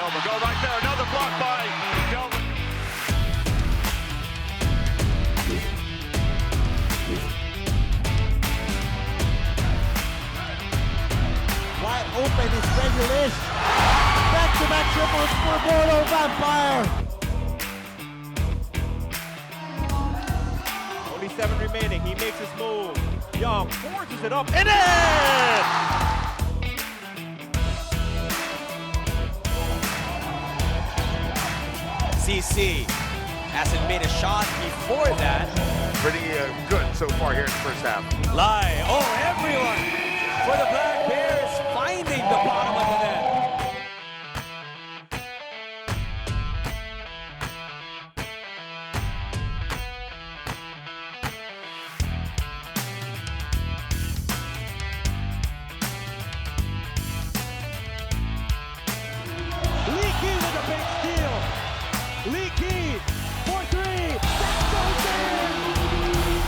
Delva go right there. Another block by Delva. Wide open is Regulish. Back-to-back triples for Mono Vampire. Only 7 remaining. He makes his move. Young forces it up and in! CC hasn't made a shot before that. Pretty good so far here in the first half. Lie. Oh, everyone for the Black Bears finding the bottom of the net. Leaky with a big steal. Leaky for 3. That goes in.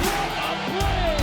What a play!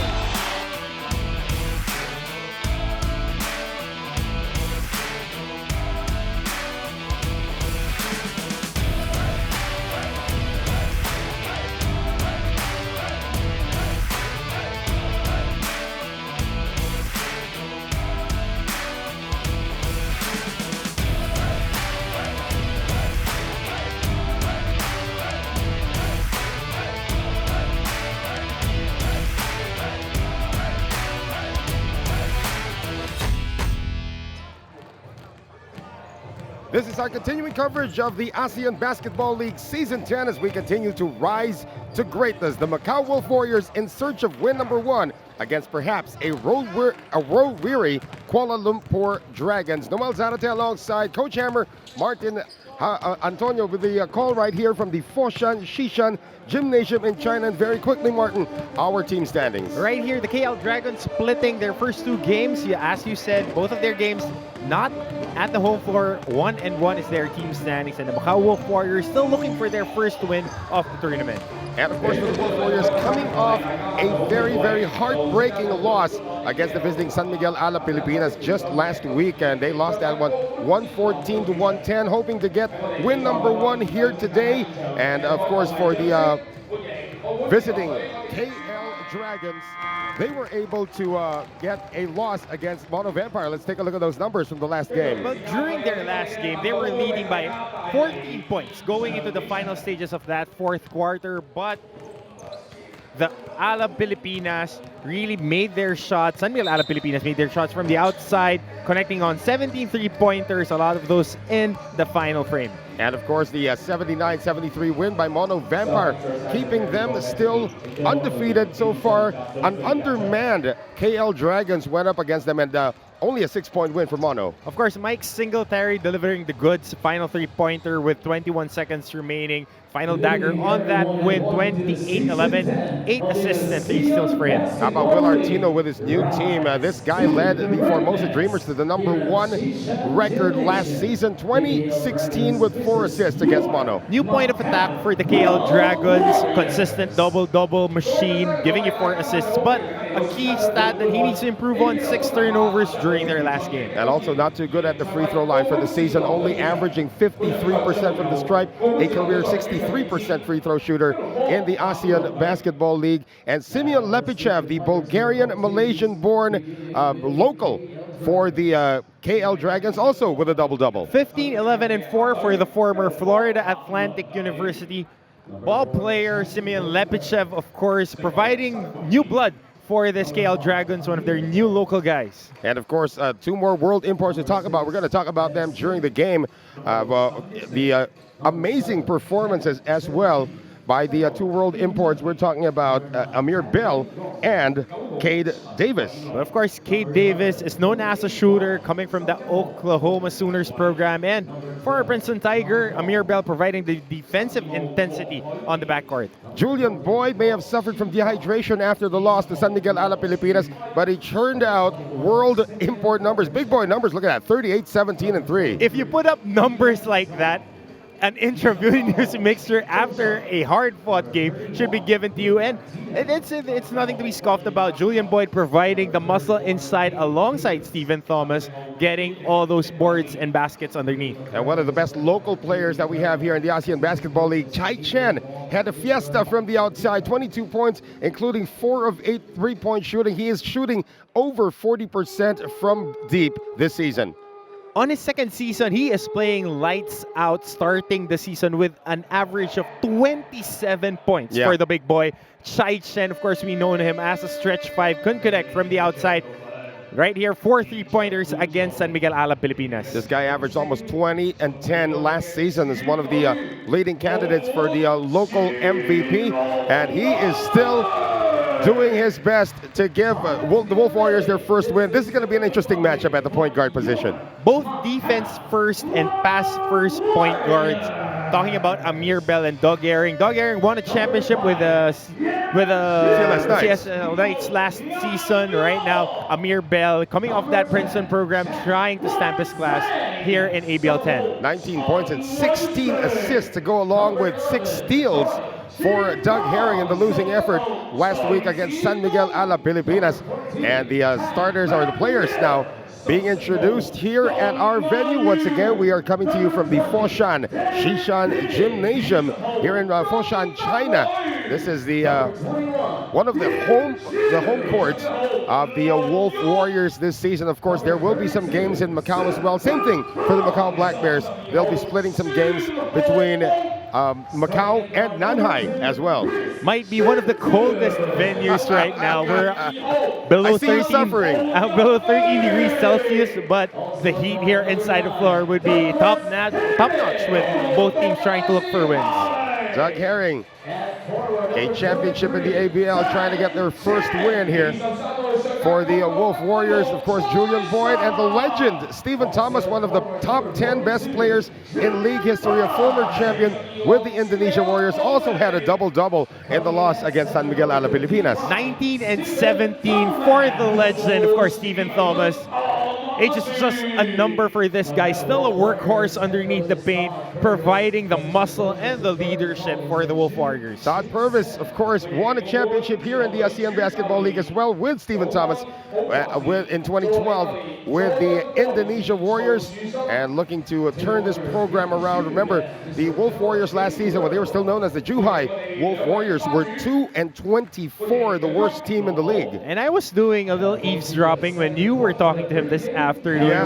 This is our continuing coverage of the ASEAN Basketball League Season 10 as we continue to rise to greatness. The Macau Wolf Warriors in search of win number 1 against perhaps a road-weary Kuala Lumpur Dragons. Noel Zarate alongside Coach Hammer, Martin Antonio with the call right here from the Foshan, Shishan Gymnasium in China. And very quickly, Martin, our team standings. Right here, the KL Dragons splitting their first 2 games. Yeah, as you said, both of their games not at the home floor. 1-1 is their team standings, and the Macau Wolf Warriors still looking for their first win of the tournament. And of course, for the Wolf Warriors, coming off a very, very heartbreaking loss against the visiting San Miguel Alab Pilipinas just last week, and they lost that one 114-110, hoping to get win number 1 here today. And of course, for the visiting KL Dragons, they were able to get a loss against Mono Vampire. Let's take a look at those numbers from the last game. Well, during their last game, they were leading by 14 points going into the final stages of that 4th quarter, but the Alab Pilipinas really made their shots. San Miguel Alab Pilipinas made their shots from the outside, connecting on 17 3-pointers, a lot of those in the final frame. And of course, the 79-73 win by Mono Vampire, keeping them still undefeated so far. An undermanned KL Dragons went up against them, and only a 6-point win for Mono. Of course, Mike Singletary delivering the goods. Final 3-pointer with 21 seconds remaining. Final dagger on that win, 28-11. 8 assists and 3 steals for him. How about Will Artino with his new team? This guy led the Formosa Dreamers to the number 1 record last season, 2016, with 4 assists against Mono. New point of attack for the KL Dragons. Consistent double-double machine, giving you 4 assists. But a key stat that he needs to improve on, 6 turnovers during their last game. And also not too good at the free throw line for the season, only averaging 53% from the stripe, a career 63% free throw shooter in the ASEAN Basketball League. And Simeon Lepichev, the Bulgarian-Malaysian-born local for the KL Dragons, also with a double-double. 15, 11, and 4 for the former Florida Atlantic University ball player Simeon Lepichev, of course, providing new blood for this KL Dragons, one of their new local guys. And of course, 2 more world imports to talk about. We're going to talk about them during the game. The amazing performances as well by the 2 world imports. We're talking about Amir Bell and Cade Davis. Well, of course, Cade Davis is known as a shooter coming from the Oklahoma Sooners program. And for our Princeton Tiger, Amir Bell providing the defensive intensity on the backcourt. Julian Boyd may have suffered from dehydration after the loss to San Miguel Alab Pilipinas, but he churned out world import numbers, big boy numbers. Look at that, 38, 17, and 3. If you put up numbers like that, an intravenous mixture after a hard-fought game should be given to you. And it's nothing to be scoffed about. Julian Boyd providing the muscle inside alongside Stephen Thomas, getting all those boards and baskets underneath. And one of the best local players that we have here in the ASEAN Basketball League, Chai Chen, had a fiesta from the outside, 22 points, including 4 of 8 3-point shooting. He is shooting over 40% from deep this season. On his second season, he is playing lights out, starting the season with an average of 27 points for the big boy. Chai Chen, of course, we know him as a stretch 5, couldn't connect from the outside. Right here, 4 3-pointers against San Miguel Alab, Pilipinas. This guy averaged almost 20 and 10 last season. Is one of the leading candidates for the local MVP. And he is still doing his best to give the Wolf Warriors their first win. This is going to be an interesting matchup at the point guard position. Both defense first and pass first point guards. Talking about Amir Bell and Doug Ehring. Doug Ehring won a championship with CSL Knights last season. Right now, Amir Bell coming off that Princeton program, trying to stamp his class here in ABL 10. 19 points and 16 assists to go along with 6 steals for Doug Ehring in the losing effort last week against San Miguel Alab, Pilipinas. And the starters are the players now being introduced here at our venue. Once again, we are coming to you from the Foshan Shishan Gymnasium here in Foshan, China. This is the one of the home courts of the Wolf Warriors this season. Of course, there will be some games in Macau as well. Same thing for the Macau Black Bears. They'll be splitting some games between Macau and Nanhai as well. Might be one of the coldest venues right now. We're below 13, below 13 degrees Celsius, but the heat here inside the floor would be top notch with both teams trying to look for wins. Doug Ehring, a championship in the ABL, trying to get their first win here for the Wolf Warriors. Of course, Julian Boyd and the legend Stephen Thomas, one of the top 10 best players in league history, a former champion with the Indonesia Warriors, also had a double-double in the loss against San Miguel Alab, Pilipinas. 19 and 17 for the legend, of course, Stephen Thomas. It's just a number for this guy. Still a workhorse underneath the paint, providing the muscle and the leadership for the Wolf Warriors. Todd Purvis, of course, won a championship here in the ASEAN Basketball League as well with Stephen Thomas in 2012 with the Indonesia Warriors, and looking to turn this program around. Remember, the Wolf Warriors last season, when they were still known as the Zhuhai Wolf Warriors, were 2-24, the worst team in the league. And I was doing a little eavesdropping when you were talking to him this afternoon.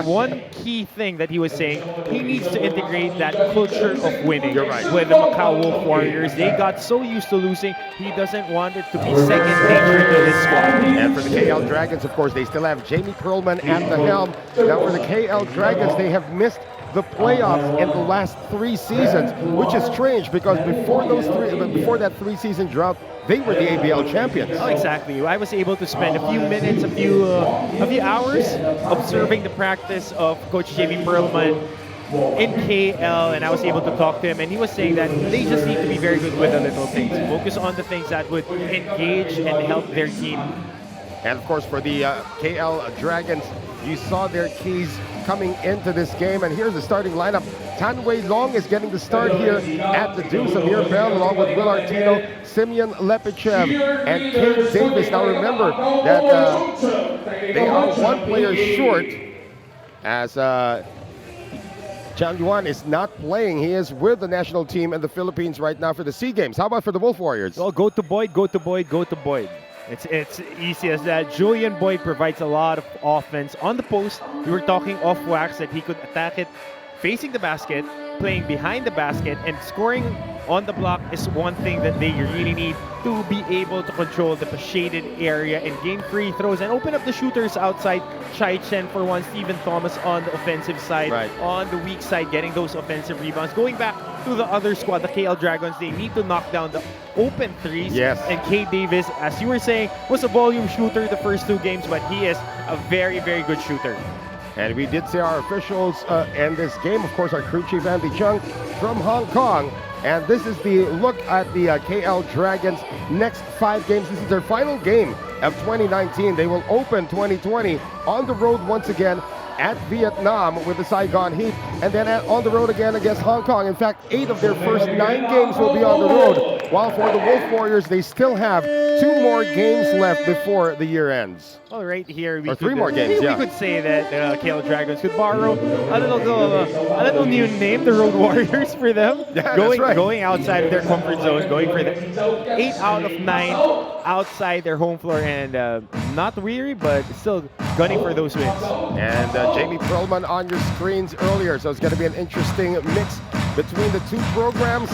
One key thing that he was saying, he needs to integrate that culture of winning with the Macau Wolf Warriors. They got so used to losing, he doesn't want it to be second nature to this squad. And for the KL Dragons, of course, they still have Jamie Perlman at the helm. Now for the KL Dragons, they have missed the playoffs in the last 3 seasons, which is strange because before that 3-season drought, they were the ABL champions. Oh, exactly. I was able to spend a few minutes, a few hours observing the practice of Coach Jamie Perlman in KL, and I was able to talk to him, and he was saying that they just need to be very good with the little things. Focus on the things that would engage and help their team. And of course, for the KL Dragons, you saw their keys coming into this game, and here's the starting lineup. Tan Wei Long is getting the start here at the Deuce. Amir Bell along with Will Artino, Simeon Lepichev, and Cade Davis. Now remember that they are 1 player short, as Changhua is not playing. He is with the national team in the Philippines right now for the SEA Games. How about for the Wolf Warriors? Well, go to Boyd, go to Boyd, go to Boyd. It's easy as that. Julian Boyd provides a lot of offense on the post. We were talking off wax that he could attack it facing the basket, playing behind the basket, and scoring on the block is one thing that they really need to be able to control the shaded area and gain free throws and open up the shooters outside. Chai Chen for one, Stephen Thomas on the offensive side, on the weak side, getting those offensive rebounds. Going back to the other squad, the KL Dragons, they need to knock down the open threes. And Cade Davis, as you were saying, was a volume shooter the first 2 games, but he is a very, very good shooter. And we did see our officials in this game. Of course, our crew chief, Andy Chung from Hong Kong. And this is the look at the KL Dragons' next 5 games. This is their final game of 2019. They will open 2020 on the road once again at Vietnam with the Saigon Heat, and then on the road again against Hong Kong. In fact, 8 of their first 9 games will be on the road, while for the Wolf Warriors, they still have 2 more games left before the year ends. Well, right here, Or 3 more games, we could say that KL Dragons could borrow a little new name, the Road Warriors, for them. Yeah, Going outside of their comfort zone, going for the 8 out of 9 outside their home floor, and not weary, but still gunning for those wins. And Jamie Perlman on your screens earlier, so it's going to be an interesting mix between the 2 programs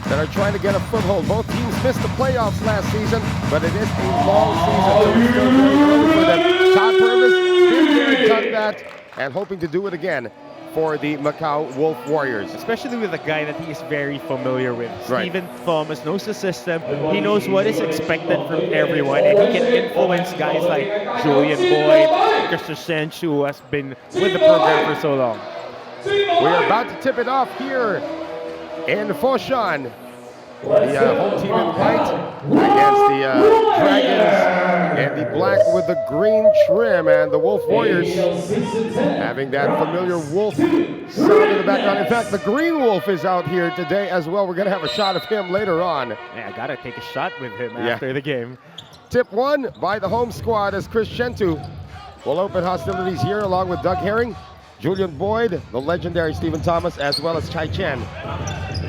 that are trying to get a foothold. Both teams missed the playoffs last season, but it is a long season, so it's still very early for them. Todd Purvis, been there, done that, and hoping to do it again for the Macau Wolf Warriors. Especially with a guy that he is very familiar with. Right. Stephen Thomas knows the system. He knows what is expected from everyone, and he can influence guys like Julian Boyd, Christopher Senchu, who has been with the program for so long. We're about to tip it off here in Foshan. The home team in white against the Dragons and the black with the green trim, and the Wolf Warriors having that familiar wolf sound in the background. In fact, the green wolf is out here today as well. We're going to have a shot of him later on. Yeah, I got to take a shot with him after the game. Tip 1 by the home squad as Chris Shentu will open hostilities here along with Doug Herring, Julian Boyd, the legendary Stephen Thomas, as well as Chai Chen.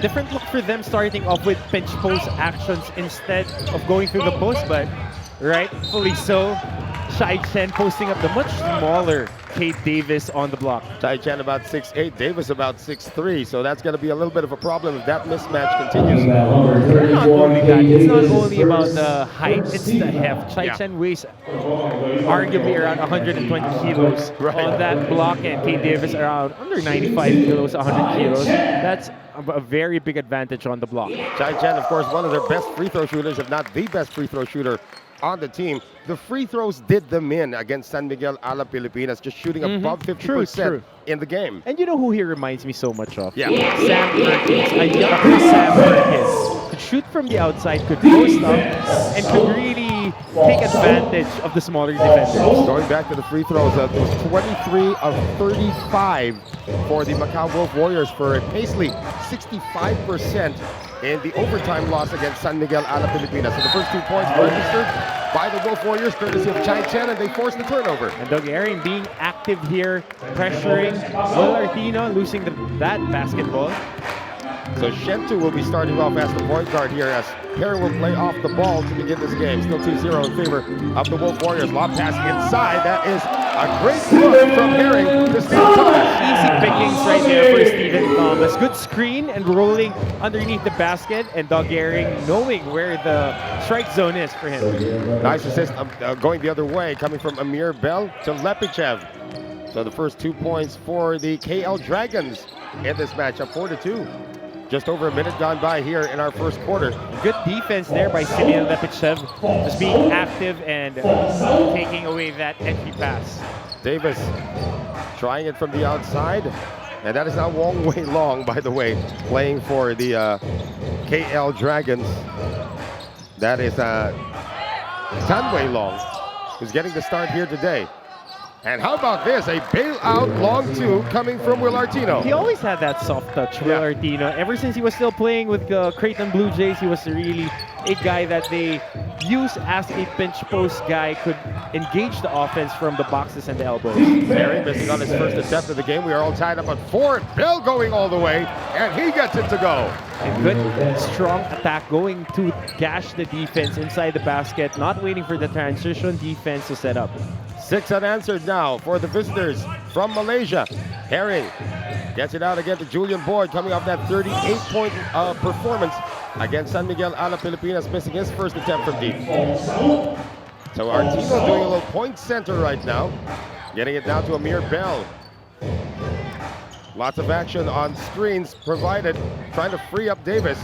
Different look for them, starting off with pinch post actions instead of going through the post, but rightfully so. Chai Chen posting up the much smaller Kate Davis on the block. Chai Chen about 6'8", Davis about 6'3", so that's going to be a little bit of a problem if that mismatch continues. Not only that, it's not only about the height, it's the heft. Chai Chen weighs arguably around 120 kilos on that block, and Kate Davis around under 95 kilos, 100 kilos. That's a very big advantage on the block. Chai Chen, of course, one of their best free throw shooters, if not the best free throw shooter on the team. The free throws did them in against San Miguel Alab Pilipinas, just shooting above 50% in the game. And you know who he reminds me so much of? Yeah. Sam Perkins, a younger Sam Perkins. Could shoot from the outside, could post up, and could really take advantage of the smaller defenders. Going back to the free throws, it was 23 of 35 for the Macau Wolf Warriors for a paisley 65% in the overtime loss against San Miguel Alab Pilipinas. So the first 2 points were registered by the Wolf Warriors, courtesy of Chai Chen, and they forced the turnover. And Doug Herring being active here, pressuring Will Artino, losing that basketball. So Shentu will be starting off as the point guard here, as Herring will play off the ball to begin this game. Still 2-0 in favor of the Wolf Warriors. Lob pass inside. That is a great look from Herring to Stephen Thomas. Easy pickings right there for Stephen Thomas. Good screen and rolling underneath the basket, and Doug Herring knowing where the strike zone is for him. Nice assist going the other way, coming from Amir Bell to Lepichev. So the first 2 points for the KL Dragons in this matchup, 4-2. Just over a minute gone by here in our first quarter. Good defense there by Simeon Lepichev, just being active and taking away that entry pass. Davis trying it from the outside, and that is not Wong Wei Long, by the way, playing for the KL Dragons. That is Tan Wei Long, who's getting the start here today. And how about this? A bailout long 2 coming from Will Artino. He always had that soft touch, Will Artino. Ever since he was still playing with Creighton Blue Jays, he was really a guy that they use as a pinch post guy, could engage the offense from the boxes and the elbows. Herring missing on his first attempt of the game. We are all tied up at 4. Bell going all the way, and he gets it to go. A good, strong attack going to gash the defense inside the basket, not waiting for the transition defense to set up. 6 unanswered now for the visitors from Malaysia. Herring gets it out again to Julian Boyd, coming off that 38-point performance against San Miguel Alab Pilipinas, missing his first attempt from deep. So Artino doing a little point center right now, getting it down to Amir Bell. Lots of action on screens provided, trying to free up Davis.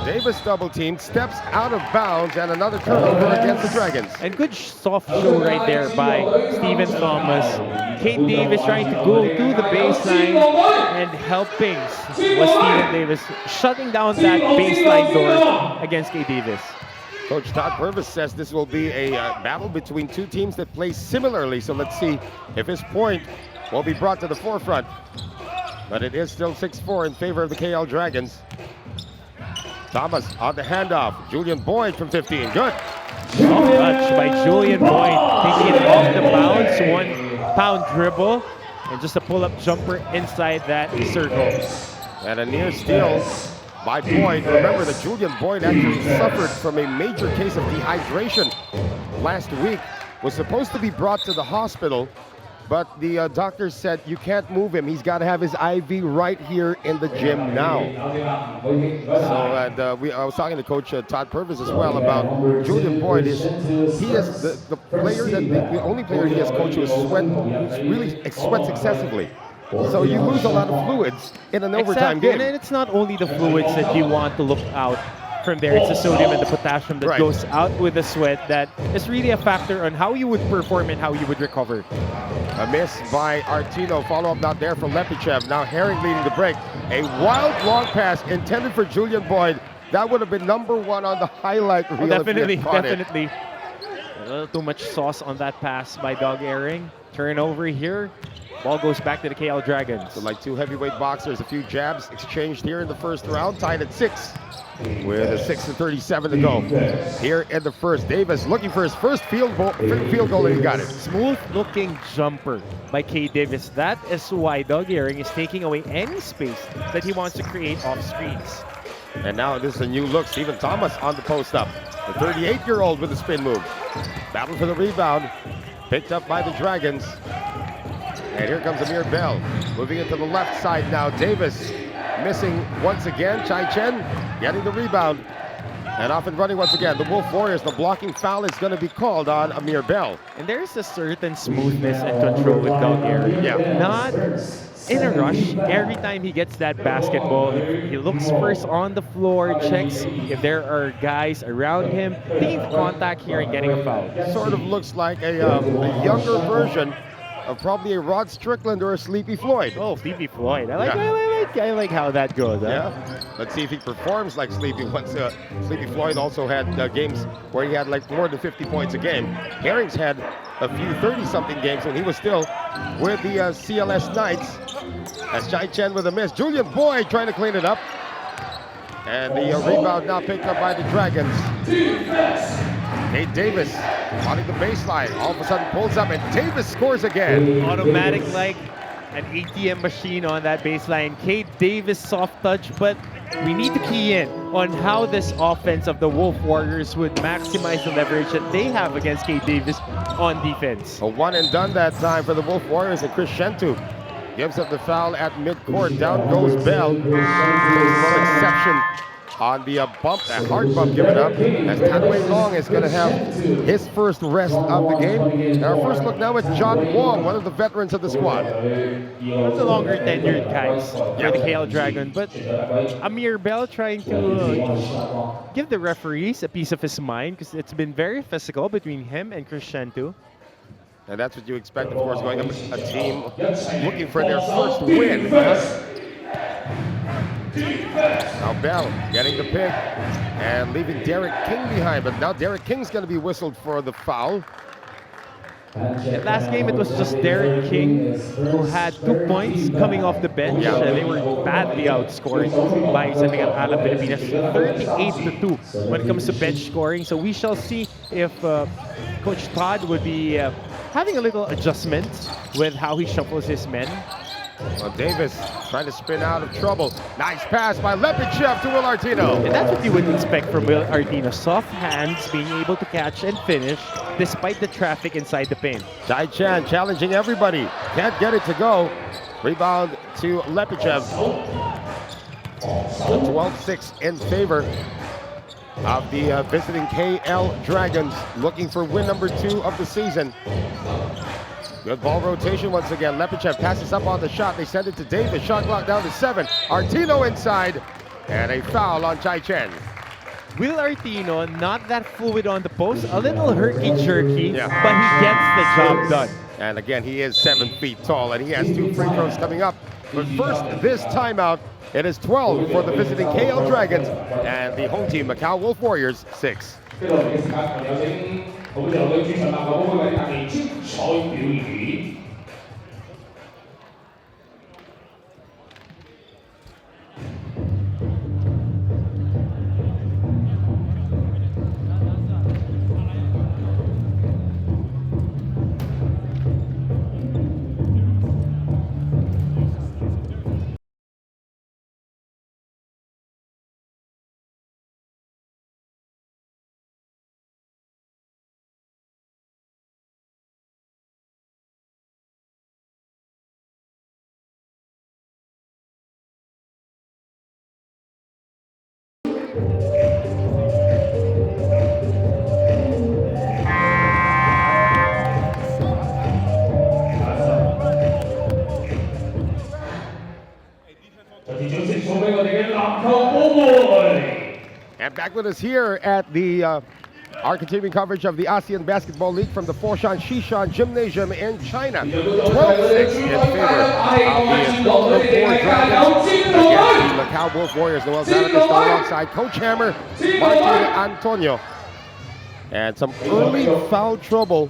Davis double teamed, steps out of bounds, and another turnover against the Dragons. And good soft show right there by Stephen Thomas. Kate Davis trying to go to the baseline and helping was Stephen Davis shutting down that baseline door against Kate Davis. Coach Todd Purvis says this will be a battle between two teams that play similarly. So let's see if his point will be brought to the forefront. But it is still 6-4 in favor of the KL Dragons. Thomas on the handoff. Julian Boyd from 15. Good. Touch by Julian Boyd, taking it off the bounce, 1 pound dribble, and just a pull-up jumper inside that circle. And a near steal by Boyd. Remember that Julian Boyd actually suffered from a major case of dehydration last week. Was supposed to be brought to the hospital, but the doctor said you can't move him. He's got to have his IV right here in the gym now. So, I was talking to Coach Todd Purvis as well about Julian Boyd. He is the player the only player he has coached who really sweats excessively. So you lose a lot of fluids in an overtime game. And it's not only the fluids that you want to look out from there. It's the sodium and the potassium that goes out with the sweat that is really a factor on how you would perform and how you would recover. A miss by Artino. Follow-up not there for Lepichev. Now Herring leading the break. A wild long pass intended for Julian Boyd. That would have been #1 on the highlight reel. Definitely. A little too much sauce on that pass by Doug Herring. Turnover here. Ball goes back to the KL Dragons. So like two heavyweight boxers, a few jabs exchanged here in the first round, tied at 6 with a 6:37 to go here in the first. Davis looking for his first field goal, and he got it. Smooth looking jumper by K. Davis. That is why Doug Herring is taking away any space that he wants to create off screens. And now this is a new look. Stephen Thomas on the post up. The 38-year-old with the spin move. Battle for the rebound. Picked up by the Dragons. And here comes Amir Bell, moving it to the left side now. Davis missing once again. Chai Chen getting the rebound. And off and running once again. The Wolf Warriors, the blocking foul is going to be called on Amir Bell. And there's a certain smoothness and control with Doug Herring. Yeah. Not in a rush. Every time he gets that basketball, he looks first on the floor, checks if there are guys around him, taking contact here and getting a foul. Sort of looks like a younger version of probably a Rod Strickland or a Sleepy Floyd. Oh, Sleepy Floyd. I like how that goes. Huh? Yeah. Let's see if he performs like Sleepy. Once Sleepy Floyd also had games where he had like more than 50 points a game. Herring's had a few 30-something games when he was still with the CLS Knights. As Chai Chen with a miss. Julian Boyd trying to clean it up. And the rebound now picked up by the Dragons. Nate Davis on the baseline. All of a sudden pulls up and Davis scores again. Automatic like an ATM machine on that baseline. Kate Davis soft touch, but we need to key in on how this offense of the Wolf Warriors would maximize the leverage that they have against Kate Davis on defense. A one and done that time for the Wolf Warriors, and Chris Shentu gives up the foul at midcourt. Down goes Bell. Takes no exception on the bump, that hard bump given up, as Tanway Long is going to have his first rest of the game. And our first look now at John Wong, one of the veterans of the squad. It's a longer tenured guys for the KL Dragon, but Amir Bell trying to give the referees a piece of his mind, because it's been very physical between him and Chris Shentu. And that's what you expect, of course, going up a team looking for their first win. Now Bell getting the pick and leaving Derek King behind, but now Derek King's going to be whistled for the foul. And last game, it was just Derek King who had 2 points coming off the bench. They were badly outscored by something at Alab Pilipinas, 38-2 when it comes to bench scoring. So we shall see if Coach Todd would be having a little adjustment with how he shuffles his men. Well, Davis trying to spin out of trouble. Nice pass by Lepichev to Will Artino. And that's what you would expect from Will Artino. Soft hands, being able to catch and finish despite the traffic inside the paint. Chai Chan challenging everybody. Can't get it to go. Rebound to Lepichev. 12-6 in favor of the visiting KL Dragons, looking for win number 2 of the season. Good ball rotation once again. Lepichev passes up on the shot. They send it to Davis. Shot clock down to 7. Artino inside. And a foul on Chai Chen. Will Artino, not that fluid on the post, a little herky-jerky, but he gets the job done. And again, he is 7 feet tall, and he has 2 free throws coming up. But first, this timeout, it is 12 for the visiting KL Dragons, and the home team, Macau Wolf Warriors, 6. 跟住我哋嘅時間，我哋有請好友隊主場馬球會為大家精彩表演。And back with us here at the our continuing coverage of the ASEAN Basketball League from the Foshan Shishan Gymnasium in China. 12-6 in favor of the Kuala Lumpur Dragons against the Macau Wolf Warriors. Noel Zanaka still alongside Coach Hammer, Martin Antonio. And some early foul trouble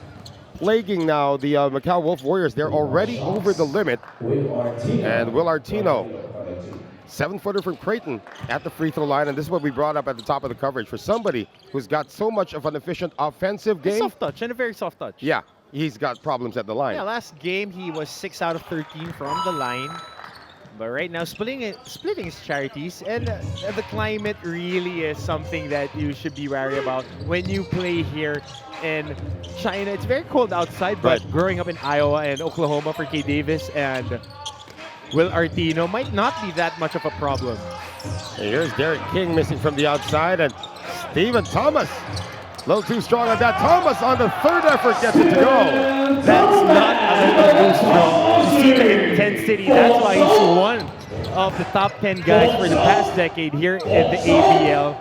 plaguing now the Macau Wolf Warriors. They're already over the limit. And Will Artino, 7-footer from Creighton at the free throw line, and this is what we brought up at the top of the coverage. For somebody who's got so much of an efficient offensive game. Soft touch, and a very soft touch. Yeah, he's got problems at the line. Yeah, last game he was 6 out of 13 from the line. But right now, splitting his charities, and the climate really is something that you should be wary about when you play here in China. It's very cold outside, but growing up in Iowa and Oklahoma for K. Davis and Will Artino might not be that much of a problem. And here's Derek King missing from the outside, and Stephen Thomas, a little too strong on that. Thomas on the third effort gets it to go. That's not a little too strong. You see the intensity. That's why he's one of the top 10 guys for the past decade here in the ABL.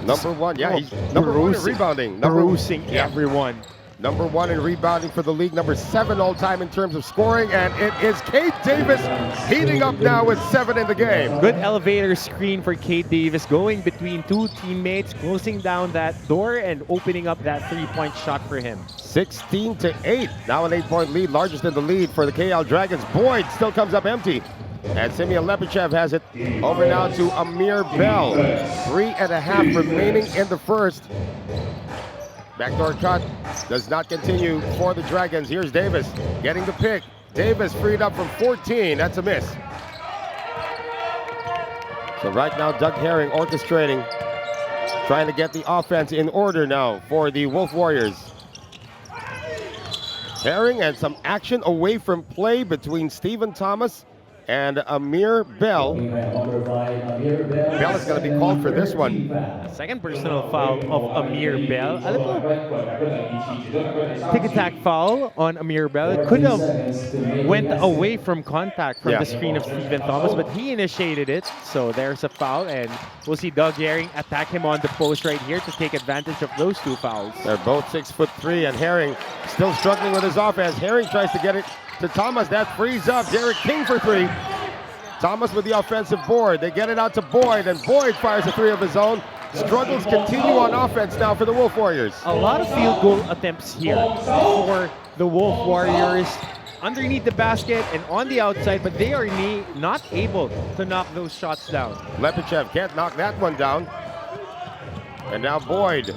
Number one, yeah, he's number one in rebounding. Bruising everyone. Number one in rebounding for the league, number 7 all-time in terms of scoring, and it is Kate Davis heating up now with 7 in the game. Good elevator screen for Kate Davis, going between two teammates, closing down that door and opening up that three-point shot for him. 16-8, now an 8-point lead, largest in the lead for the KL Dragons. Boyd still comes up empty. And Simeon Lepichev has it over now to Amir Bell. 3.5 remaining in the first. Backdoor cut does not continue for the Dragons. Here's Davis getting the pick. Davis freed up from 14. That's a miss. So right now, Doug Herring orchestrating, trying to get the offense in order now for the Wolf Warriors. Herring and some action away from play between Stephen Thomas and Amir Bell. Bell is going to be called for this one. Second personal foul of Amir Bell. A little tick-attack foul on Amir Bell. It could have went away from contact from the screen of Stephen Thomas, but he initiated it. So there's a foul, and we'll see Doug Herring attack him on the post right here to take advantage of those two fouls. They're both 6'3", and Herring still struggling with his offense. Herring tries to get it to Thomas. That frees up Derek King for 3. Thomas with the offensive board. They get it out to Boyd, and Boyd fires a 3 of his own. Struggles continue on offense now for the Wolf Warriors. A lot of field goal attempts here for the Wolf Warriors underneath the basket and on the outside, but they are not able to knock those shots down. Lepichev can't knock that one down. And now Boyd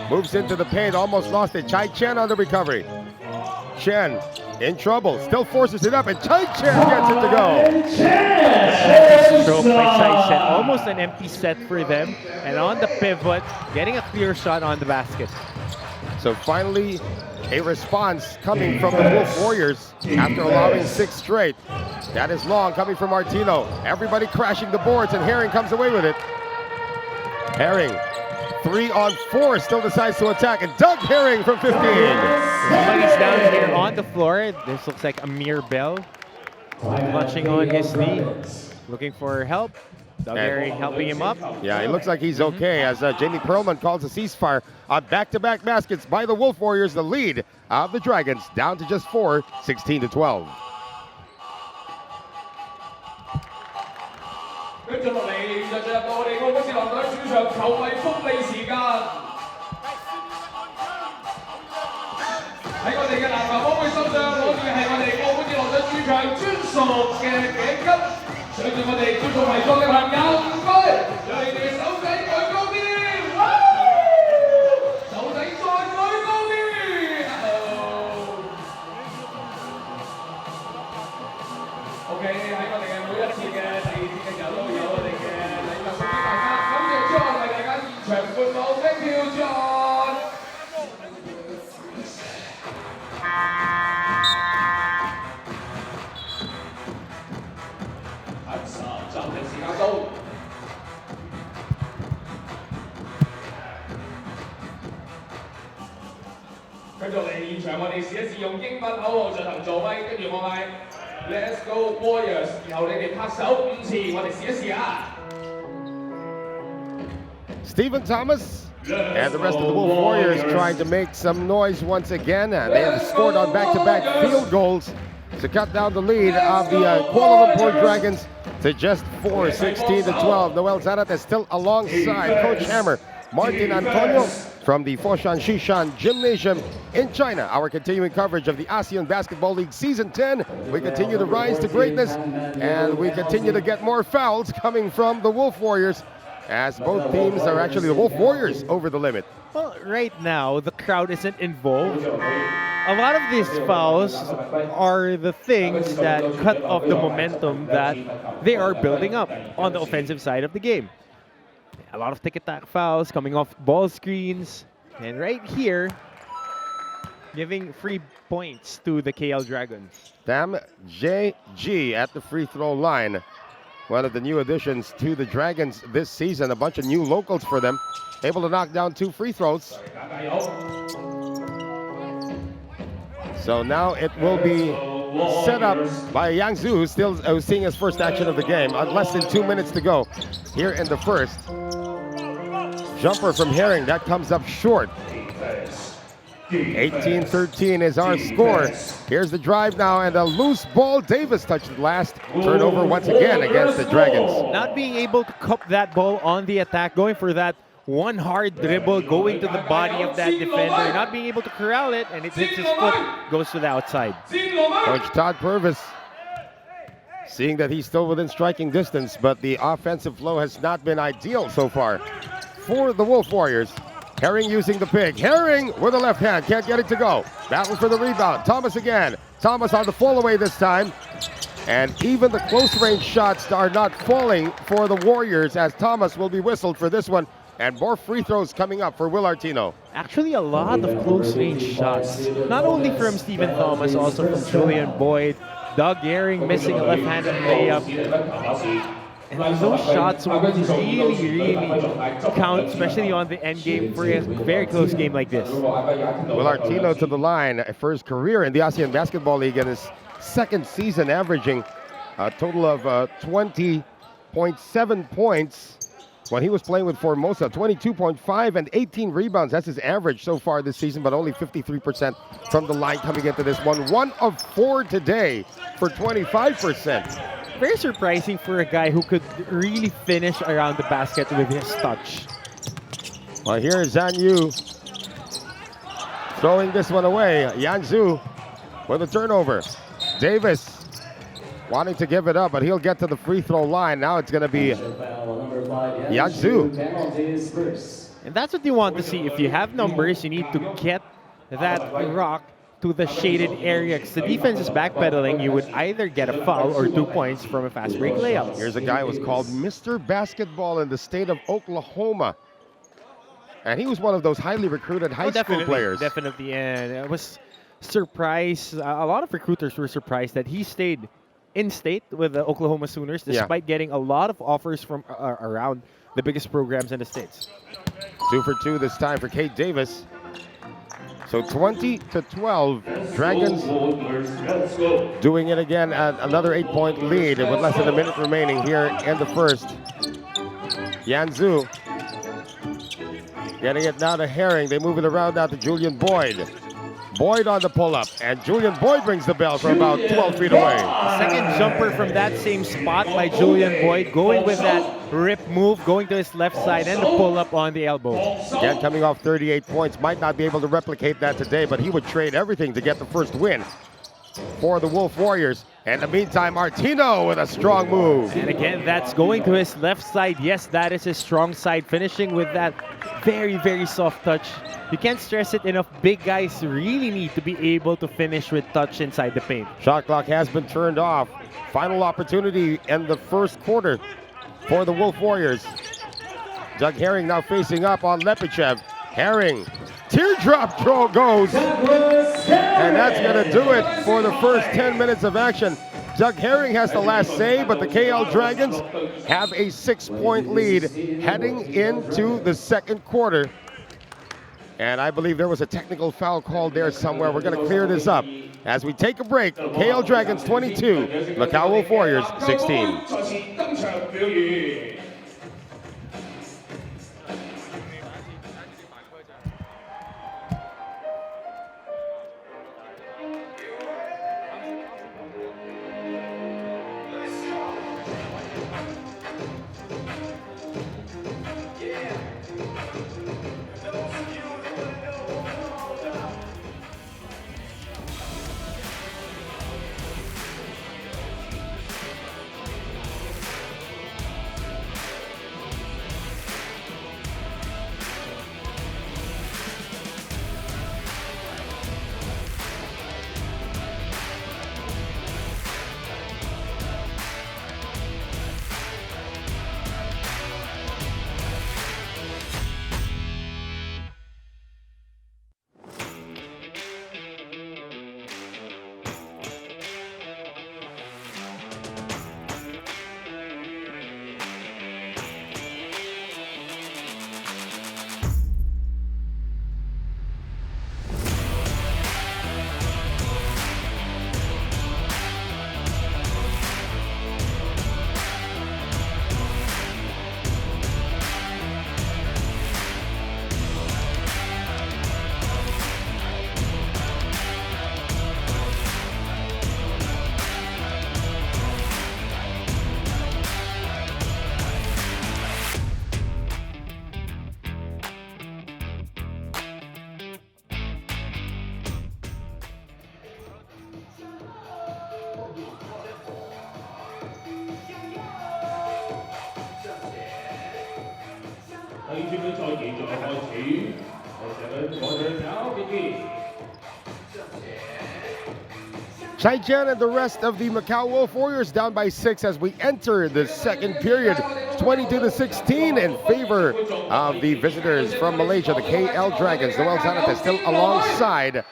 moves into the paint, almost lost it. Chai Chen on the recovery. Chen in trouble, still forces it up, and Chai Chen gets it to go. Stroke by Chai Chen, almost an empty set for them, and on the pivot, getting a clear shot on the basket. So finally, a response coming from the Wolf Warriors after allowing 6 straight. That is long, coming from Martino. Everybody crashing the boards, and Herring comes away with it. Herring, 3 on 4, still decides to attack, and Doug Herring from 15. Somebody's down here on the floor. This looks like Amir Bell, clutching on his knee, looking for help. Doug Herring helping him up. Yeah, it looks like he's okay as Jamie Perlman calls a ceasefire on back-to-back baskets by the Wolf Warriors. The lead of the Dragons down to just 4, 16-12. 跟住落嚟就進入到我哋澳門戰狼隊主場球迷福喺我哋嘅籃球幫會手上攞住嘅係我哋澳門戰狼隊主場專屬嘅頸巾，想住我哋觀眾圍觀嘅朋友，唔該，讓你哋手仔舉高啲，手仔再舉高啲。OK， 喺我哋嘅每一次嘅第二節嘅時候都有我哋嘅禮物送俾大家，感謝John為大家現場伴舞 ，Thank you John。暫停時間到。繼續嚟現場，我哋試一試用英文口號進行助威，跟住我嗌 Let's go Warriors， 然後你哋拍手5次，我哋試一試啊。Stephen Thomas and the rest of the Wolf Warriors trying to make some noise once again, and they have scored on back-to-back field goals to cut down the lead of the Kuala Lumpur Dragons to just 16-12. Noel Zarat is still alongside Coach Hammer, Martin Antonio from the Foshan Shishan Gymnasium in China. Our continuing coverage of the ASEAN Basketball League Season 10. We continue to rise to greatness, and we continue to get more fouls coming from the Wolf Warriors, as both teams are actually the Wolf Warriors over the limit. Well, right now, the crowd isn't involved. A lot of these fouls are the things that cut off the momentum that they are building up on the offensive side of the game. A lot of tick-attack fouls coming off ball screens. And right here, giving free points to the KL Dragons. Tam JG at the free throw line. One of the new additions to the Dragons this season. A bunch of new locals for them. Able to knock down 2 free throws. So now it will be set up by Yang Zhu, who's still seeing his first action of the game. Less than 2 minutes to go here in the first. Jumper from Herring, that comes up short. 18-13 is our score. Here's the drive now, and a loose ball. Davis touched it last. Turnover once again against the Dragons. Not being able to cup that ball on the attack, going for that one hard dribble, going to the body of that defender, not being able to corral it, and it hits his foot, goes to the outside. Coach Todd Purvis seeing that he's still within striking distance, but the offensive flow has not been ideal so far for the Wolf Warriors. Herring using the pick. Herring with the left hand. Can't get it to go. Battle for the rebound. Thomas again. Thomas on the fall away this time. And even the close range shots are not falling for the Warriors, as Thomas will be whistled for this one. And more free throws coming up for Will Artino. Actually, a lot of close range shots. Not only from Stephen Thomas, also from Julian Boyd. Doug Herring missing a left-handed layup. And those shots will really count, especially on the end game for a very close game like this. Will Artino to the line for his career in the ASEAN Basketball League in his second season, averaging a total of 20.7 points when he was playing with Formosa, 22.5 and 18 rebounds. That's his average so far this season, but only 53% from the line coming into this one. 1 of 4 today for 25%. Very surprising for a guy who could really finish around the basket with his touch. Well, here is Zhang Yu throwing this one away. Yang Zhu with a turnover. Davis wanting to give it up, but he'll get to the free throw line. Now it's going to be Yang Zhu. And that's what you want to see. If you have numbers, you need to get that rock to the shaded area, because the defense is backpedaling. You would either get a foul or 2 points from a fast break layup. Here's a guy who was called Mr. Basketball in the state of Oklahoma. And he was one of those highly recruited high school players. Definitely, and I was surprised. A lot of recruiters were surprised that he stayed in-state with the Oklahoma Sooners, despite getting a lot of offers from around the biggest programs in the States. 2 for 2 this time for Kate Davis. So 20-12, Dragons doing it again at another 8-point lead with less than a minute remaining here in the first. Yan Zhu getting it now to Herring. They move it around now to Julian Boyd. Boyd on the pull-up, and Julian Boyd brings the bell from about 12 feet away. Second jumper from that same spot by Julian Boyd, going with that rip move going to his left side and the pull up on the elbow. Again, coming off 38 points, might not be able to replicate that today, but he would trade everything to get the first win for the Wolf Warriors. And in the meantime, Artino with a strong move. And again, that's going to his left side. Yes, that is his strong side, finishing with that very, very soft touch. You can't stress it enough. Big guys really need to be able to finish with touch inside the paint. Shot clock has been turned off. Final opportunity in the first quarter for the Wolf Warriors. Doug Herring now facing up on Lepichev. Herring, teardrop throw goes. And that's going to do it for the first 10 minutes of action. Doug Herring has the last say, but the KL Dragons have a 6-point lead heading into the second quarter. And I believe there was a technical foul called there somewhere. We're going to clear this up as we take a break. KL Dragons 22, Macau Wolf Warriors 16. Saigon and the rest of the Macau Wolf Warriors down by 6 as we enter the second period, 22-16 in favor of the visitors from Malaysia, the KL Dragons. Noel Zanata still alongside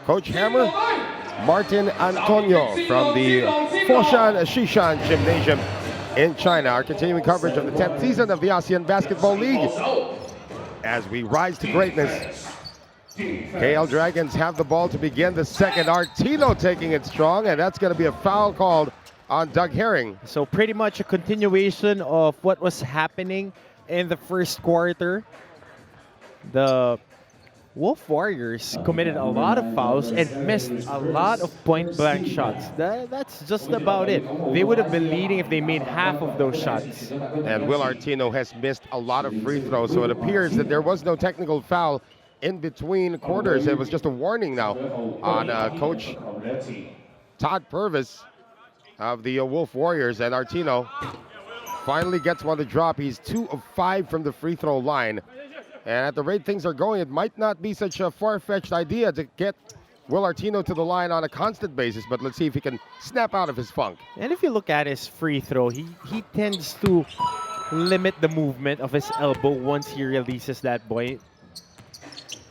Coach Hammer, Martin Antonio from the Foshan Shishan Gymnasium in China. Our continuing coverage of the 10th season of the ASEAN Basketball League as we rise to greatness. KL Dragons have the ball to begin the second. Artino taking it strong, and that's going to be a foul called on Doug Herring. So pretty much a continuation of what was happening in the first quarter. The Wolf Warriors committed a lot of fouls and missed a lot of point-blank shots. That's just about it. They would have been leading if they made half of those shots. And Will Artino has missed a lot of free throws, so it appears that there was no technical foul in between quarters. It was just a warning now on Coach Todd Purvis of the Wolf Warriors, and Artino finally gets one to drop. He's 2 of 5 from the free throw line. And at the rate things are going, it might not be such a far-fetched idea to get Will Artino to the line on a constant basis, but let's see if he can snap out of his funk. And if you look at his free throw, he tends to limit the movement of his elbow once he releases that boy.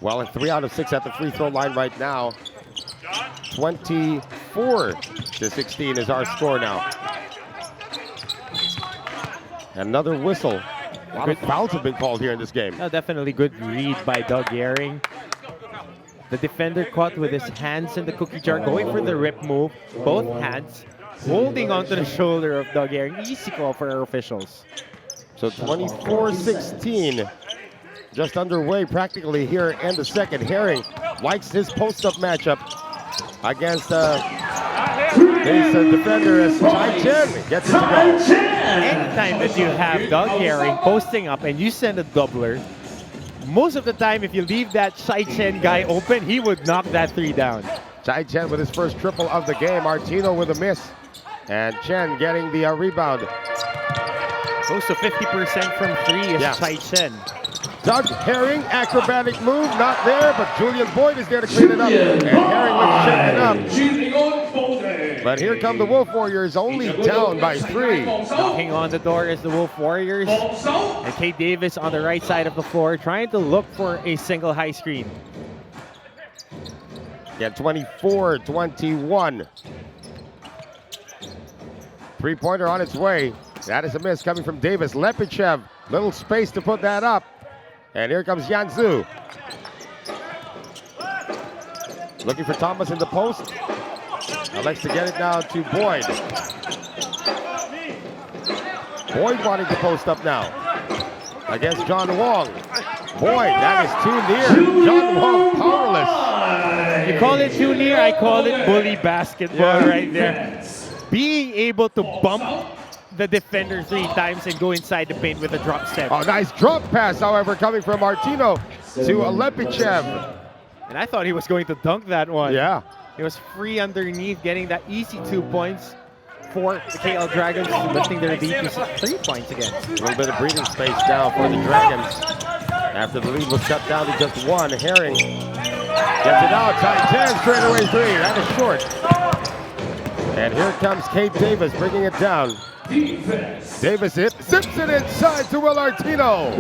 Well, 3 out of 6 at the free throw line right now. 24-16 is our score now. Another whistle. A lot of fouls have been called here in this game. Definitely good read by Doug Herring. The defender caught with his hands in the cookie jar, going for the rip move. Both hands holding onto the shoulder of Doug Herring. Easy call for our officials. So 24-16. Just underway practically here in the second. Herring likes his post-up matchup against This defender is Chai Chen. Gets it to go. Anytime that you have Doug Herring posting up and you send a doubler, most of the time if you leave that Chai Chen guy open, he would knock that three down. Chai Chen with his first triple of the game. Martino with a miss. And Chen getting the rebound. Close to 50% from three is Chai Chen. Doug Herring, acrobatic move, not there, but Julian Boyd is there to clean it up. And Herring looks shaken up. But here come the Wolf Warriors, only down by 3. Knocking on the door is the Wolf Warriors. And Kate Davis on the right side of the floor, trying to look for a single high screen. Yeah, 24-21. Three-pointer on its way. That is a miss coming from Davis. Lepichev, little space to put that up. And here comes Yanzu. Looking for Thomas in the post. Elects to get it now to Boyd. Boyd wanting to post up now against John Wong. Boyd, that is too near. John Wong powerless. You call it too near, I call it bully basketball right there. Being able to bump the defender 3 times and go inside the paint with a drop step. Oh, nice drop pass, however, coming from Martino to Lepichev. And I thought he was going to dunk that one. Yeah. He was free underneath, getting that easy 2 points for the KL Dragons, lifting their lead to 3 points again. A little bit of breathing space now for the Dragons. After the lead was cut down to just 1, Herring gets it out, tight 10, straight away 3, that is short. And here comes Kate Davis bringing it down. Davis zips it inside to Will Artino.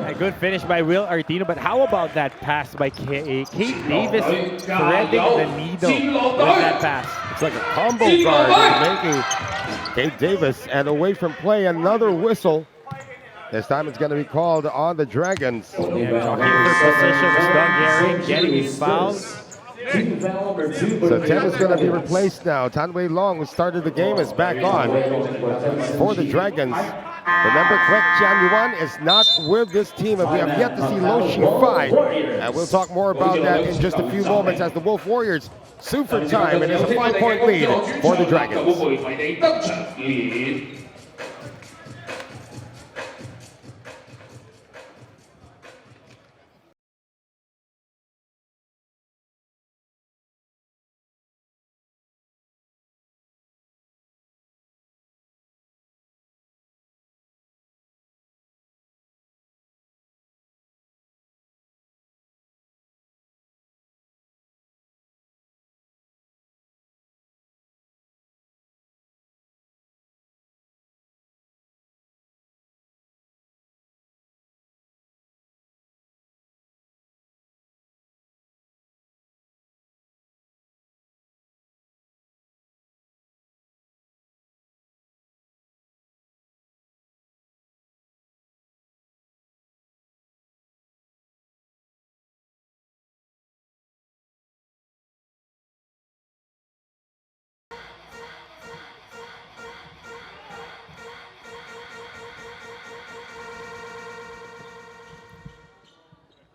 A good finish by Will Artino, but how about that pass by Kate Davis threading the needle with that pass? It's like a combo guard making Kate Davis, and away from play, another whistle. This time it's going to be called on the Dragons. Yeah, jockeying for position, Doug Herring getting fouled. So 10 is going to be replaced now. Tanwei Long, who started the game, is back on for the Dragons. Remember, Kwek Chian Yuan is not with this team, and we have yet to see Lo Shifai. And we'll talk more about that in just a few moments as the Wolf Warriors sue for time. It is a 5-point lead for the Dragons.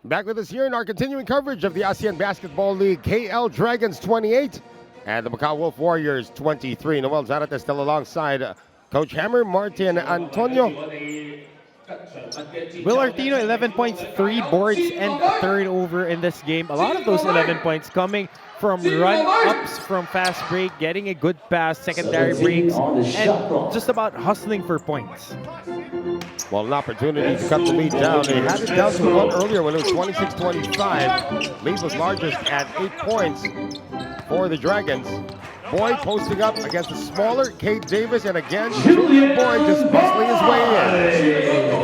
Back with us here in our continuing coverage of the ASEAN Basketball League. KL Dragons 28 and the Macau Wolf Warriors 23. Noel Zarate still alongside Coach Hammer, Martin, Antonio. Will Artino, 11 points, 3 boards, and a turnover in this game. A lot of those 11 points coming from run-ups from fast break, getting a good pass, secondary breaks, and just about hustling for points. Well, an opportunity to cut the lead down. They had it down to 1 earlier when it was 26-25. Lead was largest at 8 points for the Dragons. Boyd posting up against the smaller Kate Davis, and again, Julian Boyd just bustling his way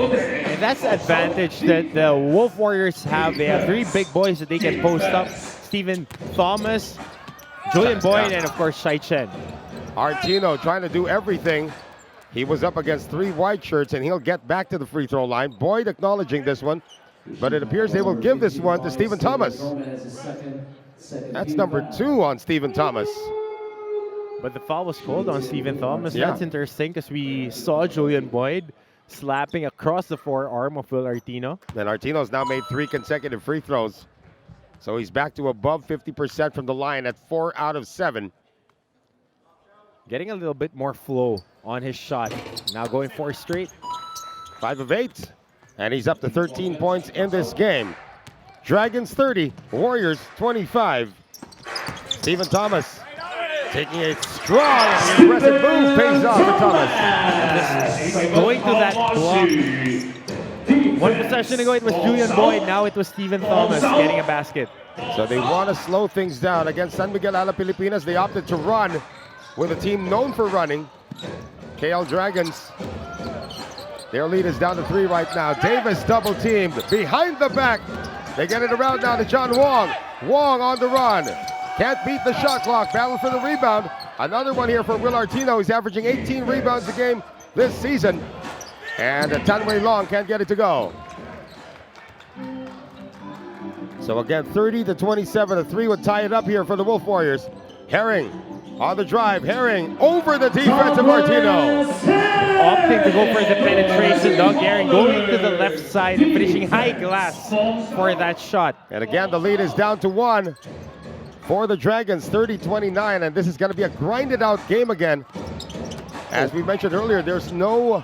in. And that's the advantage that the Wolf Warriors have. They have 3 big boys that they can post up. Stephen Thomas, Julian Boyd, and of course, Shai Chen. Artino trying to do everything. He was up against 3 white shirts, and he'll get back to the free throw line. Boyd acknowledging this one, but it appears they will give this one to Stephen Thomas. That's number 2 on Stephen Thomas. But the foul was called on Stephen Thomas. Yeah. That's interesting because we saw Julian Boyd slapping across the forearm of Will Artino. And Artino's now made 3 consecutive free throws. So he's back to above 50% from the line at 4 out of 7. getting a little bit more flow on his shot. Now going 4 straight. 5 of 8. And he's up to 13 points in this game. Dragons 30, Warriors 25. Stephen Thomas taking a strong and aggressive move, pays off for Thomas. Going to that block. 1 possession ago, it was Julian Boyd. Now it was Stephen Thomas getting a basket. So they want to slow things down. Against San Miguel Alab Pilipinas, they opted to run with a team known for running. KL Dragons, their lead is down to 3 right now. Davis double teamed behind the back. They get it around now to John Wong. Wong on the run. Can't beat the shot clock. Battle for the rebound. Another one here for Will Artino. He's averaging 18 rebounds a game this season. And Tanway Long can't get it to go. So again, 30-27. A 3 would tie it up here for the Wolf Warriors. Herring on the drive. Herring over the defense of Artino. Opting to go for the penetration. Doug Herring going to the left side and finishing high glass for that shot. And again, the lead is down to 1 for the Dragons, 30-29. And this is going to be a grinded out game again. As we mentioned earlier, there's no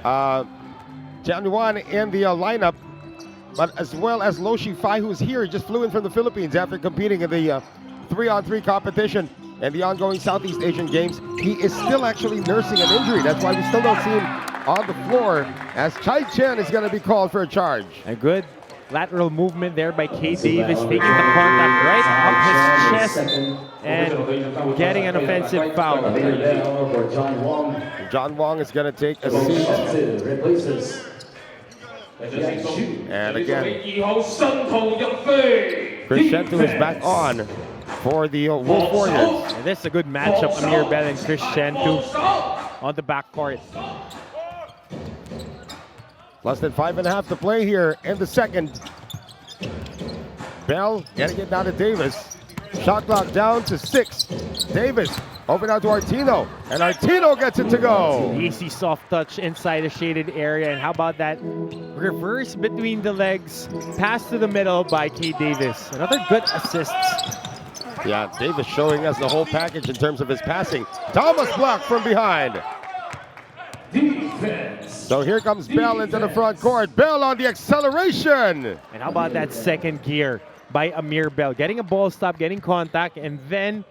Changhua in the lineup, but as well as Lo Shifai, who's here. He just flew in from the Philippines after competing in the 3-on-3 competition and the ongoing Southeast Asian Games. He is still actually nursing an injury. That's why we still don't see him on the floor, as Chai Chen is going to be called for a charge. A good lateral movement there by K. Davis, taking the contact right up his chest and getting an offensive foul. John Wong is going to take a seat. And again, Chris Shentu is back on for the Wolf Warriors. And this is a good matchup, Amir Bell and Chris Shentu on the backcourt. Less than 5.5 to play here in the second. Bell getting it down to Davis. Shot clock down to 6. Davis over now to Artino, and Artino gets it to go. Easy soft touch inside the shaded area, and how about that reverse between the legs, pass to the middle by K. Davis. Another good assist. Yeah, Davis showing us the whole package in terms of his passing. Thomas blocked from behind. So here comes Bell into the front court. Bell on the acceleration. And how about that second gear by Amir Bell? Getting a ball stop, getting contact, and then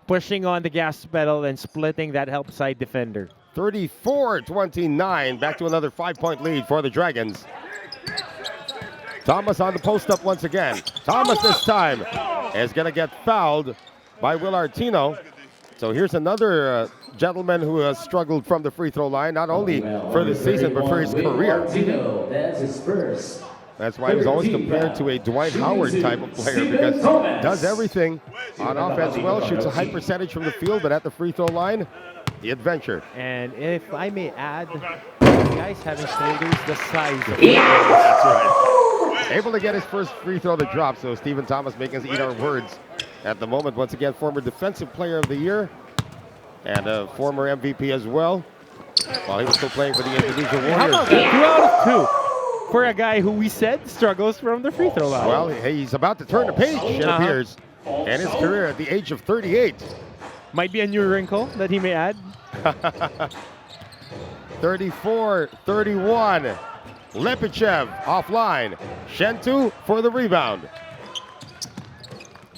pushing on the gas pedal and splitting that help side defender. 34-29. Back to another 5-point lead for the Dragons. Thomas on the post up once again. Thomas this time is going to get fouled by Will Artino. So here's another gentleman who has struggled from the free throw line, not only for this season, but for his career. That's why he was always compared to a Dwight Howard type of player, because does everything on offense well, shoots a high percentage from the field, but at the free throw line, the adventure. And if I may add, the guys having shoulders the size of That's right. Able to get his first free throw to drop, so Stephen Thomas making us eat our words at the moment. Once again, former Defensive Player of the Year and a former MVP as well, while he was still playing for the Indonesia Warriors. How about that? 2 out of 2 for a guy who we said struggles from the free throw line. Well, he's about to turn the page, it appears, in his career at the age of 38. Might be a new wrinkle that he may add. 34-31. Lepichev offline. Shentu for the rebound.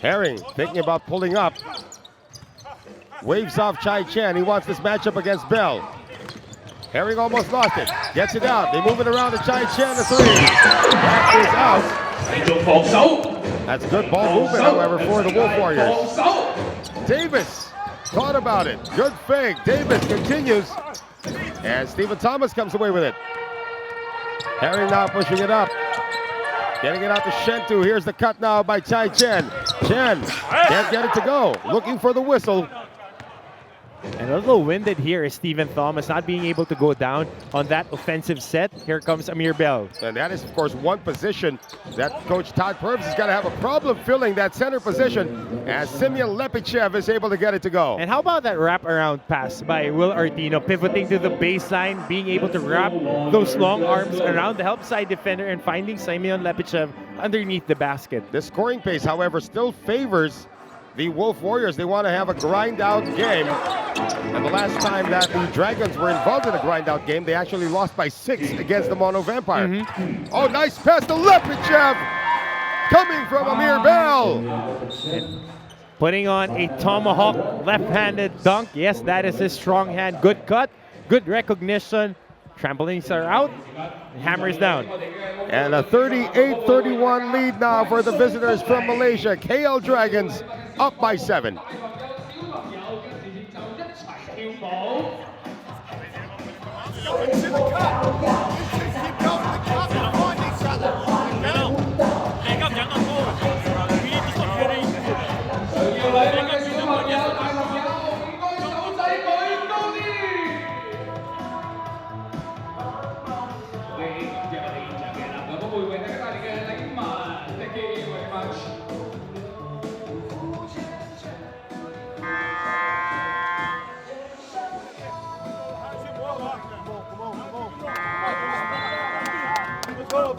Herring thinking about pulling up. Waves off Chai Chen. He wants this matchup against Bell. Herring almost lost it. Gets it out. They move it around to Chai Chen. The 3. That is out. That's good ball movement, however, for the Wolf Warriors. Davis thought about it. Good fake. Davis continues. And Stephen Thomas comes away with it. Herring now pushing it up. Getting it out to Shentu. Here's the cut now by Chai Chen. Chen can't get it to go. Looking for the whistle. And a little winded here is Stephen Thomas not being able to go down on that offensive set. Here comes Amir Bell. And that is, of course, one position that Coach Todd Purvis is going to have a problem filling, that center position, as Simeon Lepichev is able to get it to go. And how about that wraparound pass by Will Artino, pivoting to the baseline, being able to wrap those long arms around the help side defender and finding Simeon Lepichev underneath the basket. The scoring pace, however, still favors the Wolf Warriors. They want to have a grind-out game. And the last time that the Dragons were involved in a grind-out game, they actually lost by 6 against the Mono Vampire. Oh, nice pass to Lepichev! Coming from Amir Bell! Putting on a tomahawk left-handed dunk. Yes, that is his strong hand. Good cut, good recognition. Trampolines are out, hammers down. And a 38-31 lead now for the visitors from Malaysia. KL Dragons up by 7.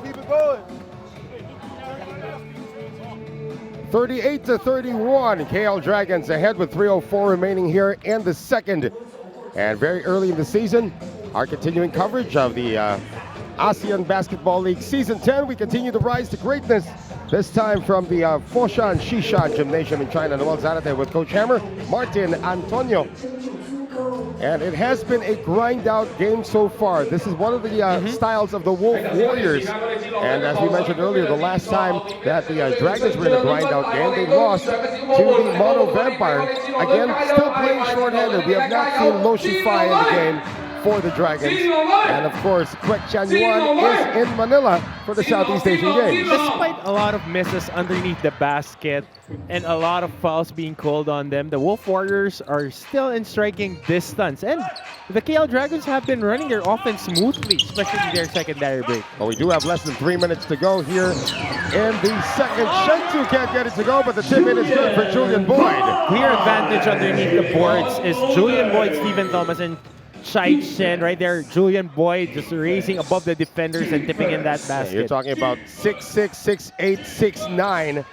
Keep it going. 38-31, KL Dragons ahead with 3:04 remaining here in the second. And very early in the season, our continuing coverage of the ASEAN Basketball League Season 10. We continue to rise to greatness, this time from the Foshan Shishan Gymnasium in China. Noel Zarate with Coach Hammer, Martin, Antonio. And it has been a grind-out game so far. This is one of the styles of the Wolf Warriors. And as we mentioned earlier, the last time that the Dragons were in a grind-out game, they lost to the Mono Vampire. Again, still playing short-handed. We have not seen Lo Shifai in the game for the Dragons. And of course, Changhua is in Manila for the Southeast Asian Games. Despite a lot of misses underneath the basket and a lot of fouls being called on them, the Wolf Warriors are still in striking distance. And the KL Dragons have been running their offense smoothly, especially their secondary break. Well, we do have less than 3 minutes to go here in the second. Shentu can't get it to go, but the tip in is good for Julian Boyd. Clear advantage underneath the boards is Julian Boyd, Stephen Thomas, and Shishan right there. Julian Boyd just raising above the defenders and tipping in that basket. You're talking about 6'6", 6'8", 6'9",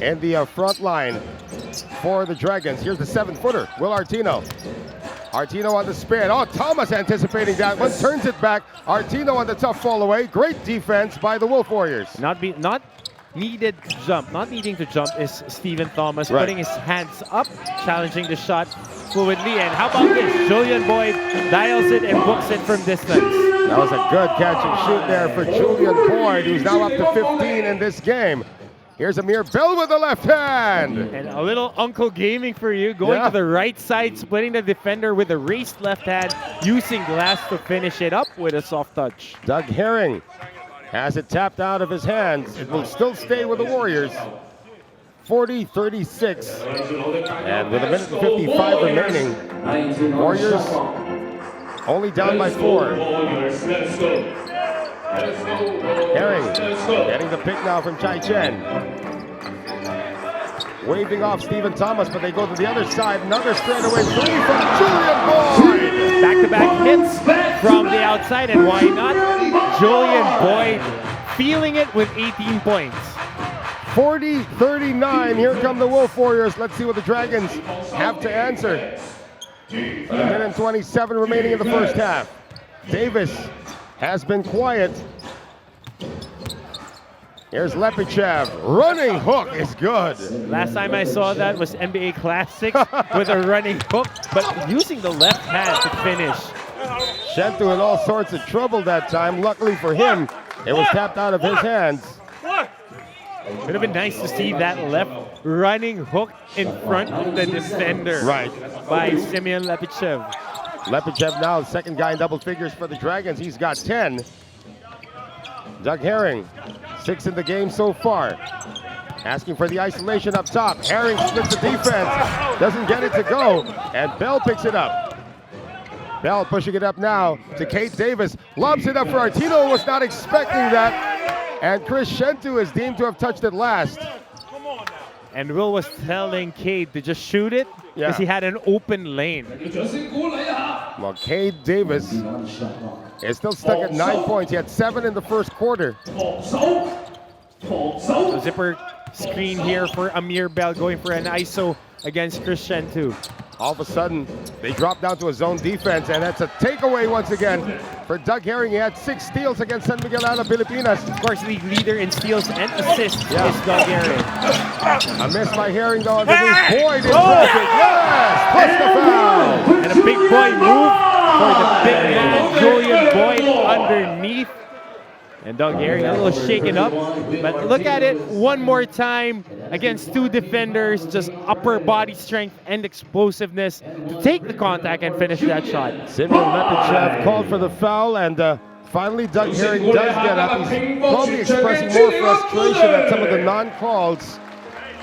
in the front line for the Dragons. Here's the 7-footer, Will Artino. Artino on the spin. Oh, Thomas anticipating that one, turns it back. Artino on the tough fall away. Great defense by the Wolf Warriors. Not needing to jump is Stephen Thomas, putting his hands up, challenging the shot fluidly. And how about this? Julian Boyd dials it and books it from distance. That was a good catch and shoot there for Julian Boyd, who's now up to 15 in this game. Here's Amir Bell with the left hand. And a little Uncle Gaming for you, going to the right side, splitting the defender with a raised left hand, using glass to finish it up with a soft touch. Doug Herring has it tapped out of his hands. It will still stay with the Warriors. 40-36. And with a minute and 55 remaining, Warriors only down by 4. Herring getting the pick now from Chai Chen. Waving off Stephen Thomas, but they go to the other side. Another straightaway 3 from Julian Boyd. Back-to-back hits from the outside, and why not? Julian Boyd feeling it with 18 points. 40-39. Here come the Wolf Warriors. Let's see what the Dragons have to answer. A minute and 27 remaining in the first half. Davis has been quiet. Here's Lepichev. Running hook is good. Last time I saw that was NBA Classics with a running hook, but using the left hand to finish. Shentu in all sorts of trouble that time. Luckily for him, it was tapped out of his hands. It would have been nice to see that left running hook in front of the defender. Right. By Simeon Lepichev. Lepichev now second guy in double figures for the Dragons. He's got 10. Doug Herring, 6 in the game so far. Asking for the isolation up top. Herring splits the defense. Doesn't get it to go. And Bell picks it up. Bell pushing it up now to Kate Davis. Lobs it up for Artino. Was not expecting that. And Chris Shentu is deemed to have touched it last. And Will was telling Cade to just shoot it because he had an open lane. Well, Cade Davis is still stuck at 9 points. He had 7 in the first quarter. So zipper screen here for Amir Bell, going for an ISO against Chris Shentu. All of a sudden, they drop down to a zone defense, and that's a takeaway once again for Doug Herring. He had 6 steals against San Miguel Alab Pilipinas. Of course, league leader in steals and assists is Doug Herring. A miss by Herring though, and the Boyd in traffic. Yes, plus the foul. And a big boy move for the big man, Julian Boyd underneath. And Doug Herring a little shaken up. But look at it one more time against 2 defenders. Just upper body strength and explosiveness to take the contact and finish that shot. Simeon Lepichev called for the foul, and finally Doug Herring does get up. He's probably expressing more frustration at some of the non-calls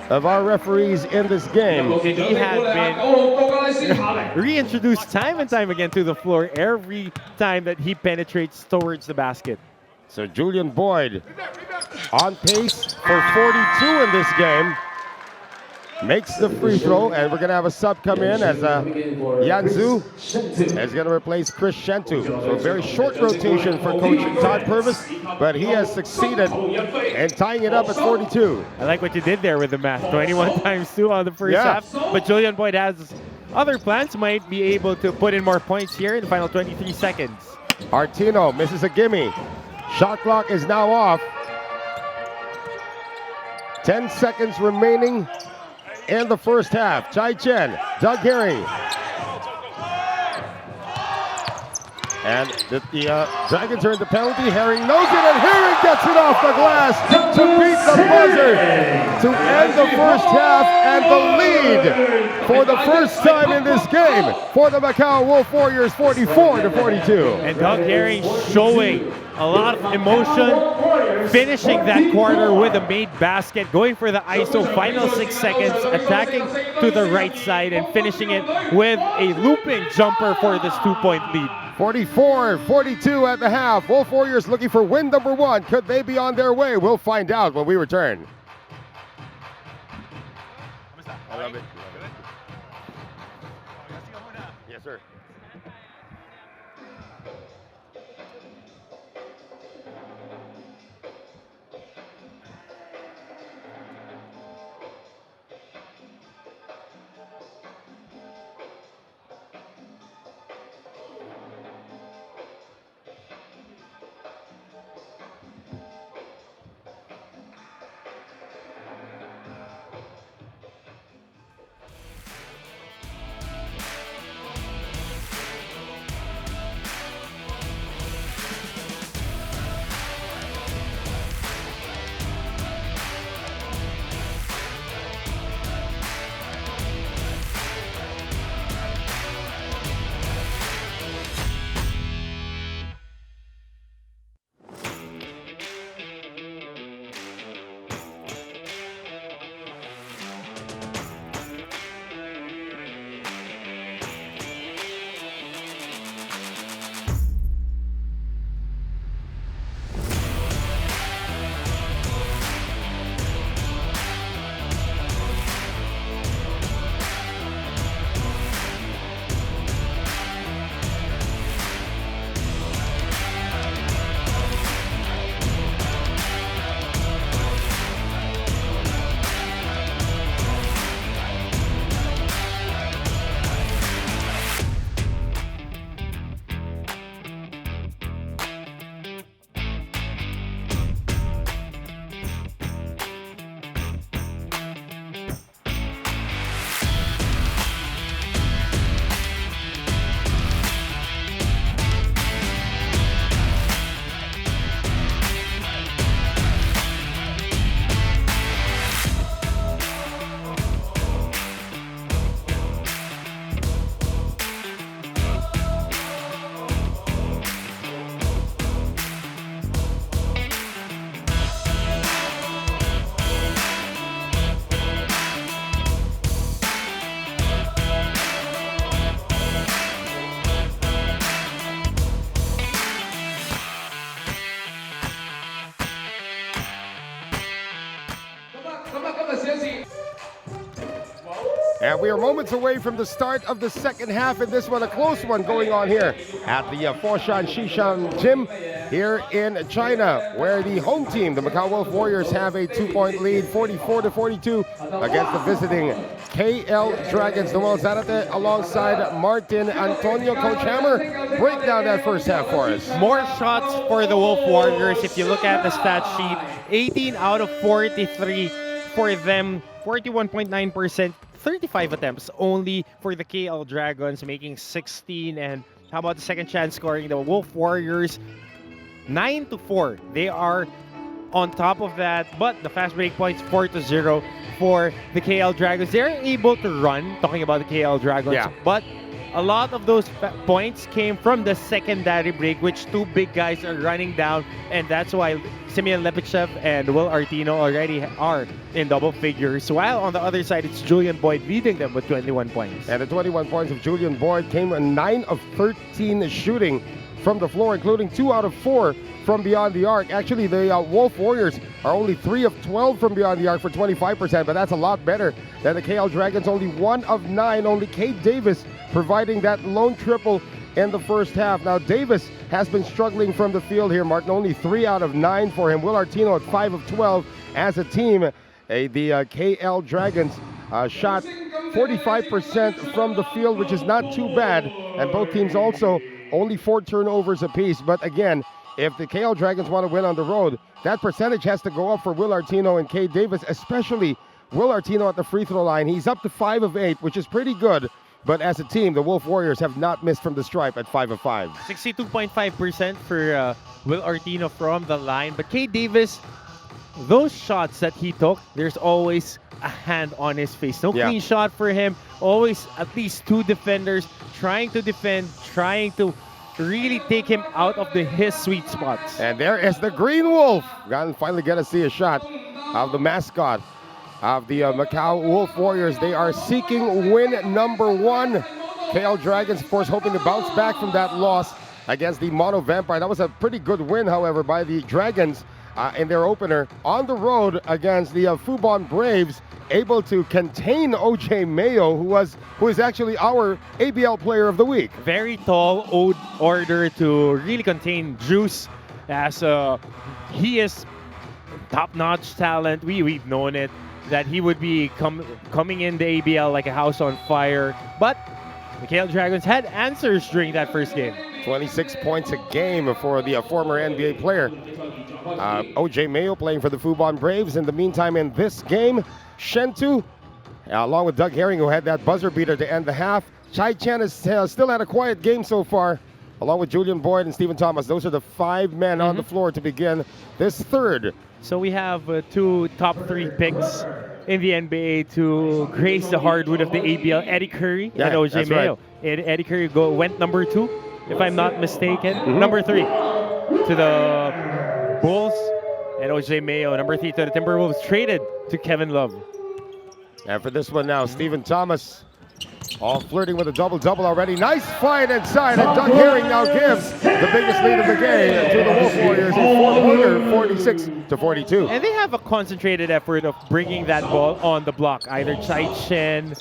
of our referees in this game. He had been reintroduced time and time again to the floor every time that he penetrates towards the basket. So Julian Boyd on pace for 42 in this game. Makes the free throw, and we're going to have a sub come in as Yanzu is going to replace Chris Shentu. So a very short rotation for Coach Todd Purvis, but he has succeeded in tying it up at 42. I like what you did there with the math. 21 times 2 on the first half, but Julian Boyd has other plans, might be able to put in more points here in the final 23 seconds. Artino misses a gimme. Shot clock is now off. 10 seconds remaining in the first half. Chai Chen, Doug Herring. And the Dragons are in the penalty. Herring knows it, and Herring gets it off the glass to beat the buzzer to end the first half and the lead for the first time in this game for the Macau Wolf Warriors, 44-42. And Doug Herring showing a lot of emotion, finishing that quarter with a made basket, going for the ISO, final 6 seconds, attacking to the right side and finishing it with a looping jumper for this 2-point lead. 44-42 at the half. Wolf Warriors looking for win number 1. Could they be on their way? We'll find out when we return. I love it. Yes, sir. And we are moments away from the start of the second half in this one, a close one going on here at the Foshan Shishan gym here in China, where the home team, the Macau Wolf Warriors, have a 2-point lead, 44-42 against the visiting KL Dragons. Noel Zarate alongside Martin Antonio. Coach Hammer, break down that first half for us. More shots for the Wolf Warriors. If you look at the stat sheet, 18 out of 43 for them, 41.9%, 35 attempts only for the KL Dragons, making 16. And how about the second chance scoring? The Wolf Warriors, 9-4. They are on top of that, but the fast break points 4-0 for the KL Dragons. They're able to run, talking about the KL Dragons, but a lot of those points came from the secondary break, which two big guys are running down, and that's why Simeon Lepichev and Will Artino already are in double figures, while on the other side, it's Julian Boyd leading them with 21 points. And the 21 points of Julian Boyd came in 9 of 13 shooting from the floor, including 2 out of 4 from beyond the arc. Actually, the Wolf Warriors are only 3 of 12 from beyond the arc for 25%, but that's a lot better than the KL Dragons, only 1 of 9. Only Kate Davis providing that lone triple in the first half. Now, Davis has been struggling from the field here, Martin. Only 3 out of 9 for him. Will Artino at 5 of 12 as a team. The KL Dragons shot 45% from the field, which is not too bad. And both teams also only 4 turnovers apiece. But again, if the KL Dragons want to win on the road, that percentage has to go up for Will Artino and Kate Davis, especially Will Artino at the free throw line. He's up to 5 of 8, which is pretty good. But as a team, the Wolf Warriors have not missed from the stripe at 5 of 5. 62.5% for Will Artino from the line. But Kate Davis, those shots that he took, there's always a hand on his face. No clean shot for him. Always at least 2 defenders trying to defend, trying to really take him out of his sweet spots. And there is the Green Wolf. Finally get to see a shot of the mascot of the Macau Wolf Warriors. They are seeking win number 1. KL Dragons, of course, hoping to bounce back from that loss against the Mono Vampire. That was a pretty good win, however, by the Dragons in their opener on the road against the Fubon Braves, able to contain OJ Mayo, who is actually our ABL Player of the Week. Very tall order to really contain Juice, as he is top-notch talent. We've known it, that he would be coming in the ABL like a house on fire. But the KL Dragons had answers during that first game. 26 points a game for the former NBA player. OJ Mayo playing for the Fubon Braves. In the meantime, in this game, Shentu, along with Doug Herring, who had that buzzer beater to end the half. Chai Chan has still had a quiet game so far, along with Julian Boyd and Stephen Thomas. Those are the 5 men on the floor to begin this third. So we have 2 top 3 picks in the NBA to grace the hardwood of the ABL, Eddie Curry and OJ Mayo. Right. Eddie Curry went number 2, if I'm not mistaken. Number 3 to the Bulls, and OJ Mayo, number 3 to the Timberwolves, traded to Kevin Love. And for this one now, Stephen Thomas, all flirting with a double-double already. Nice fight inside, and Doug Herring now gives the biggest lead of the game to the Wolf Warriors in 46-42. And they have a concentrated effort of bringing that ball on the block. Either Chai Chen,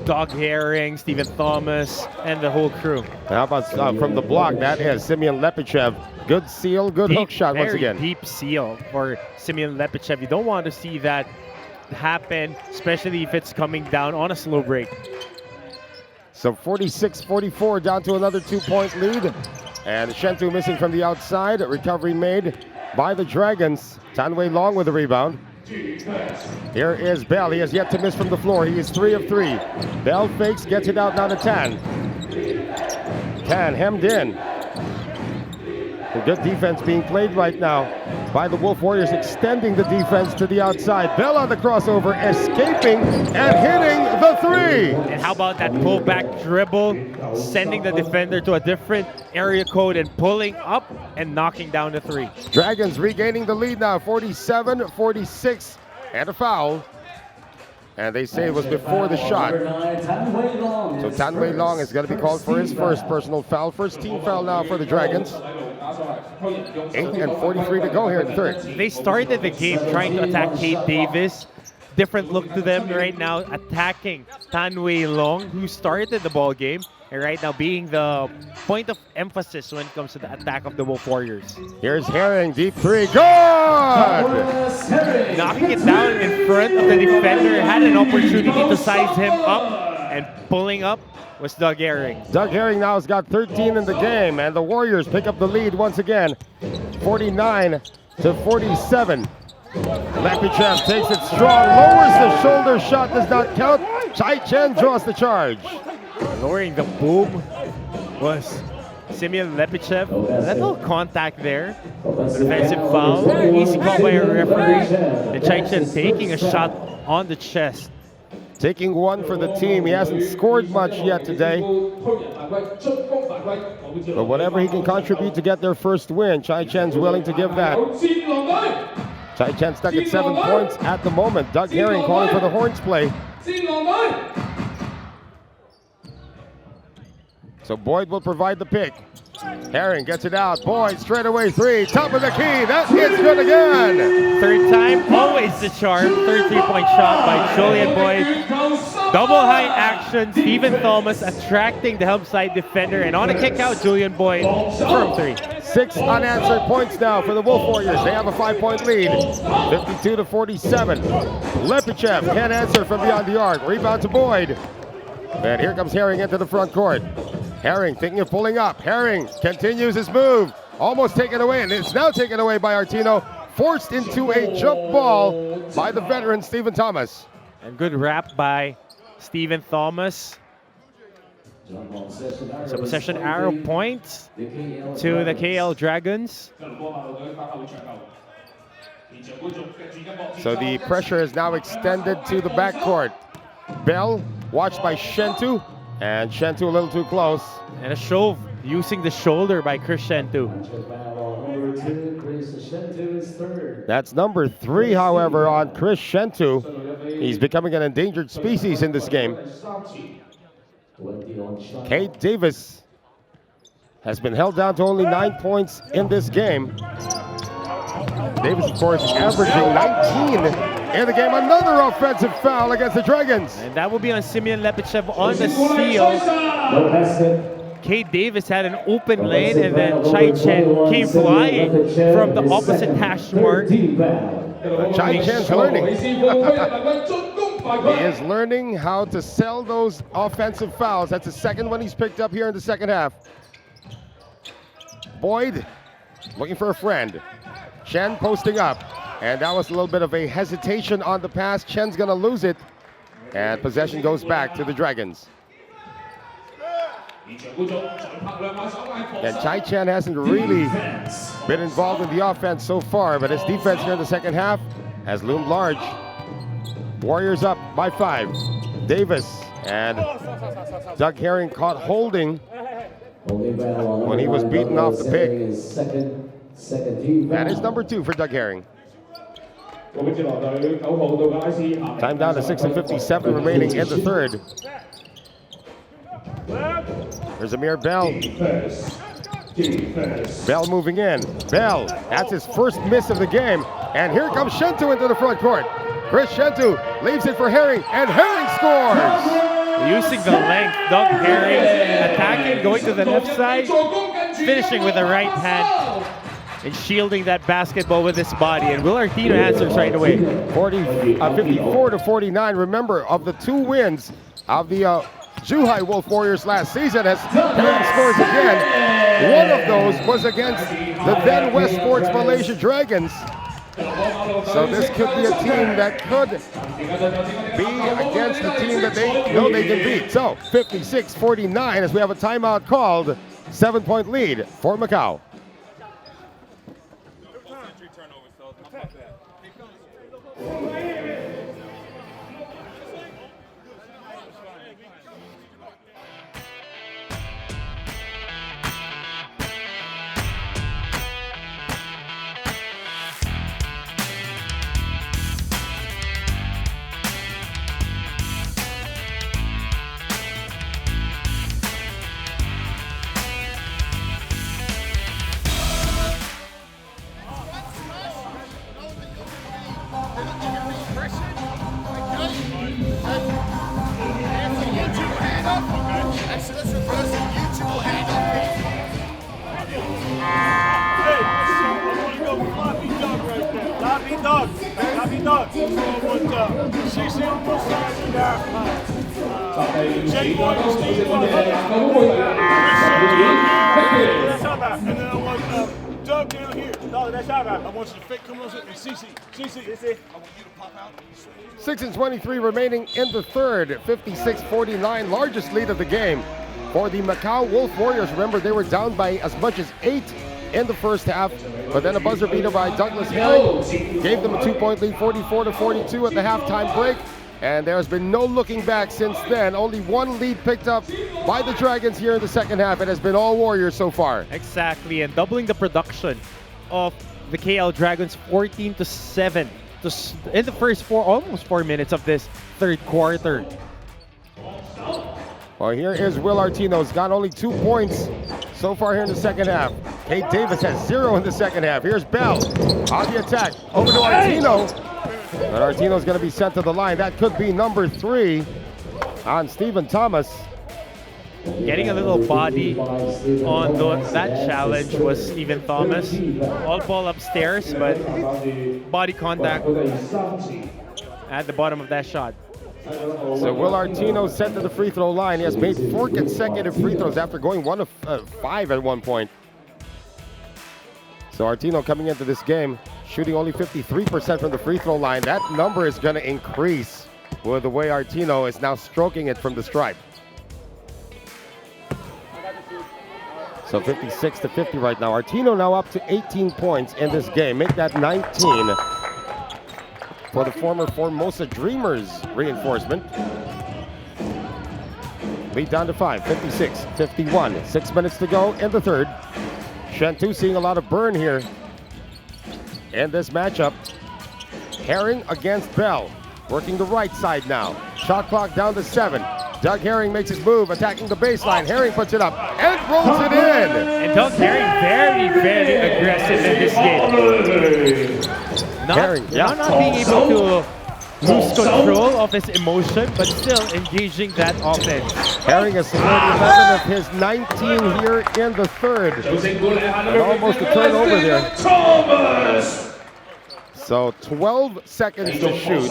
Doug Herring, Stephen Thomas, and the whole crew. How about from the block? That is Simeon Lepichev. Good seal, good hook shot once again. Deep seal for Simeon Lepichev. You don't want to see that happen, especially if it's coming down on a slow break. So 46-44, down to another 2-point lead. And Shentu missing from the outside. Recovery made by the Dragons. Tanwei Long with the rebound. Here is Bell. He has yet to miss from the floor. He is 3 of 3. Bell fakes, gets it out now to Tan. Tan hemmed in. Good defense being played right now by the Wolf Warriors, extending the defense to the outside. Bell on the crossover, escaping and hitting the 3. And how about that pullback dribble, sending the defender to a different area code and pulling up and knocking down the 3. Dragons regaining the lead now, 47-46, and a foul. And they say it was before the shot. So Tanwei Long is going to be called for his first personal foul. First team foul now for the Dragons. 8:43 to go here in the third. They started the game trying to attack Kate Davis, different look to them right now, attacking Tan Wei Long, who started the ball game, and right now being the point of emphasis when it comes to the attack of the Wolf Warriors. Here's Herring, deep three, good! Knocking it down in front of the defender, had an opportunity to size him up, and pulling up was Doug Herring. Doug Herring now has got 13 in the game, and the Warriors pick up the lead once again, 49-47. Lepichev takes it strong, lowers the shoulder shot, does not count. Chai Chen draws the charge. Lowering the boom was Simeon Lepichev. That little contact there. Defensive foul. Easy call by a referee. And Chai Chen taking a shot on the chest. Taking one for the team. He hasn't scored much yet today. But whatever he can contribute to get their first win, Chai Chen's willing to give that. Chai Chen stuck at 7 points at the moment. Doug Herring calling for the Horns play. So Boyd will provide the pick. Herring gets it out. Boyd straight away three. Top of the key. That is good again. Third time, always the charm. Third three-point shot by Julian Boyd. Double high action. Stephen Thomas attracting the help side defender. And on a kick out, Julian Boyd from three. 6 unanswered points now for the Wolf Warriors. They have a 5-point lead, 52-47. Lepichev can't answer from beyond the arc. Rebound to Boyd. And here comes Herring into the front court. Herring thinking of pulling up. Herring continues his move. Almost taken away, and it's now taken away by Artino. Forced into a jump ball by the veteran Stephen Thomas. And good wrap by Stephen Thomas. So possession arrow points to the KL Dragons. So the pressure is now extended to the backcourt. Bell watched by Shentu, and Shentu a little too close. And a shove using the shoulder by Chris Shentu. That's number 3, however, on Chris Shentu. He's becoming an endangered species in this game. Kate Davis has been held down to only 9 points in this game. Davis, of course, averaging 19 in the game. Another offensive foul against the Dragons. And that will be on Simeon Lepichev on the steal. Kate Davis had an open lane, and then Chai Chen came flying from the opposite hash mark. Chai Chen's learning. He is learning how to sell those offensive fouls. That's the second one he's picked up here in the second half. Boyd looking for a friend. Chen posting up. And that was a little bit of a hesitation on the pass. Chen's going to lose it. And possession goes back to the Dragons. And Chai Chen hasn't really been involved in the offense so far, but his defense here in the second half has loomed large. Warriors up by 5. Davis and Doug Herring caught holding when he was beaten off the pick. That is number 2 for Doug Herring. Time down to 6:57 remaining in the third. There's Amir Bell. Bell moving in. Bell, that's his first miss of the game. And here comes Shentu into the front court. Chris Shentu leaves it for Herring, and Herring scores! Using the length, Doug Herring attacking, going to the left side, finishing with the right hand, and shielding that basketball with his body. And Will Artino answers right away. 54-49. Remember, of the 2 wins of the Zhuhai Wolf Warriors last season, as Herring scores again. One of those was against the then West Sports Malaysia Dragons. So this could be a team that could be against the team that they know they can beat. So 56-49 as we have a timeout called. 7-point lead for Macau. start. With CC on one side and Changhua and Steve on the other. And then I want Doug down here. No, that's all right. I want you to fake come on and CC. I want you to pop out. 6:23 remaining in the third. 56-49, largest lead of the game for the Macau Wolf Warriors. Remember, they were down by as much as 8 in the first half, but then a buzzer beater by Douglas Herring gave them a 2-point lead, 44-42 at the halftime break. And there's been no looking back since then. Only one lead picked up by the Dragons here in the second half. It has been all Warriors so far. Exactly, and doubling the production of the KL Dragons, 14-7 in the first almost 4 minutes of this third quarter. Well, here is Will Artino. He's got only 2 points so far here in the second half. Kate Davis has 0 in the second half. Here's Bell on the attack. Over to Artino. And Artino's going to be sent to the line. That could be number 3 on Stephen Thomas. Getting a little body on that challenge was Stephen Thomas. All ball upstairs, but body contact at the bottom of that shot. So Will Artino sent to the free throw line. He has made 4 consecutive free throws after going 1 of 5 at one point. So Artino coming into this game, shooting only 53% from the free throw line. That number is going to increase with the way Artino is now stroking it from the stripe. So 56-50 right now. Artino now up to 18 points in this game. Make that 19 for the former Formosa Dreamers reinforcement. Lead down to 5, 56-51. 6 minutes to go in the third. Shentu seeing a lot of burn here in this matchup. Herring against Bell. Working the right side now. Shot clock down to 7. Doug Herring makes his move, attacking the baseline. Herring puts it up and rolls it in. And Doug Herring very, very aggressive in this game. Not being able to lose control of his emotion, but still engaging that offense. Herring has scored 11 of his 19 here in the third. And almost a turnover there. So 12 seconds to shoot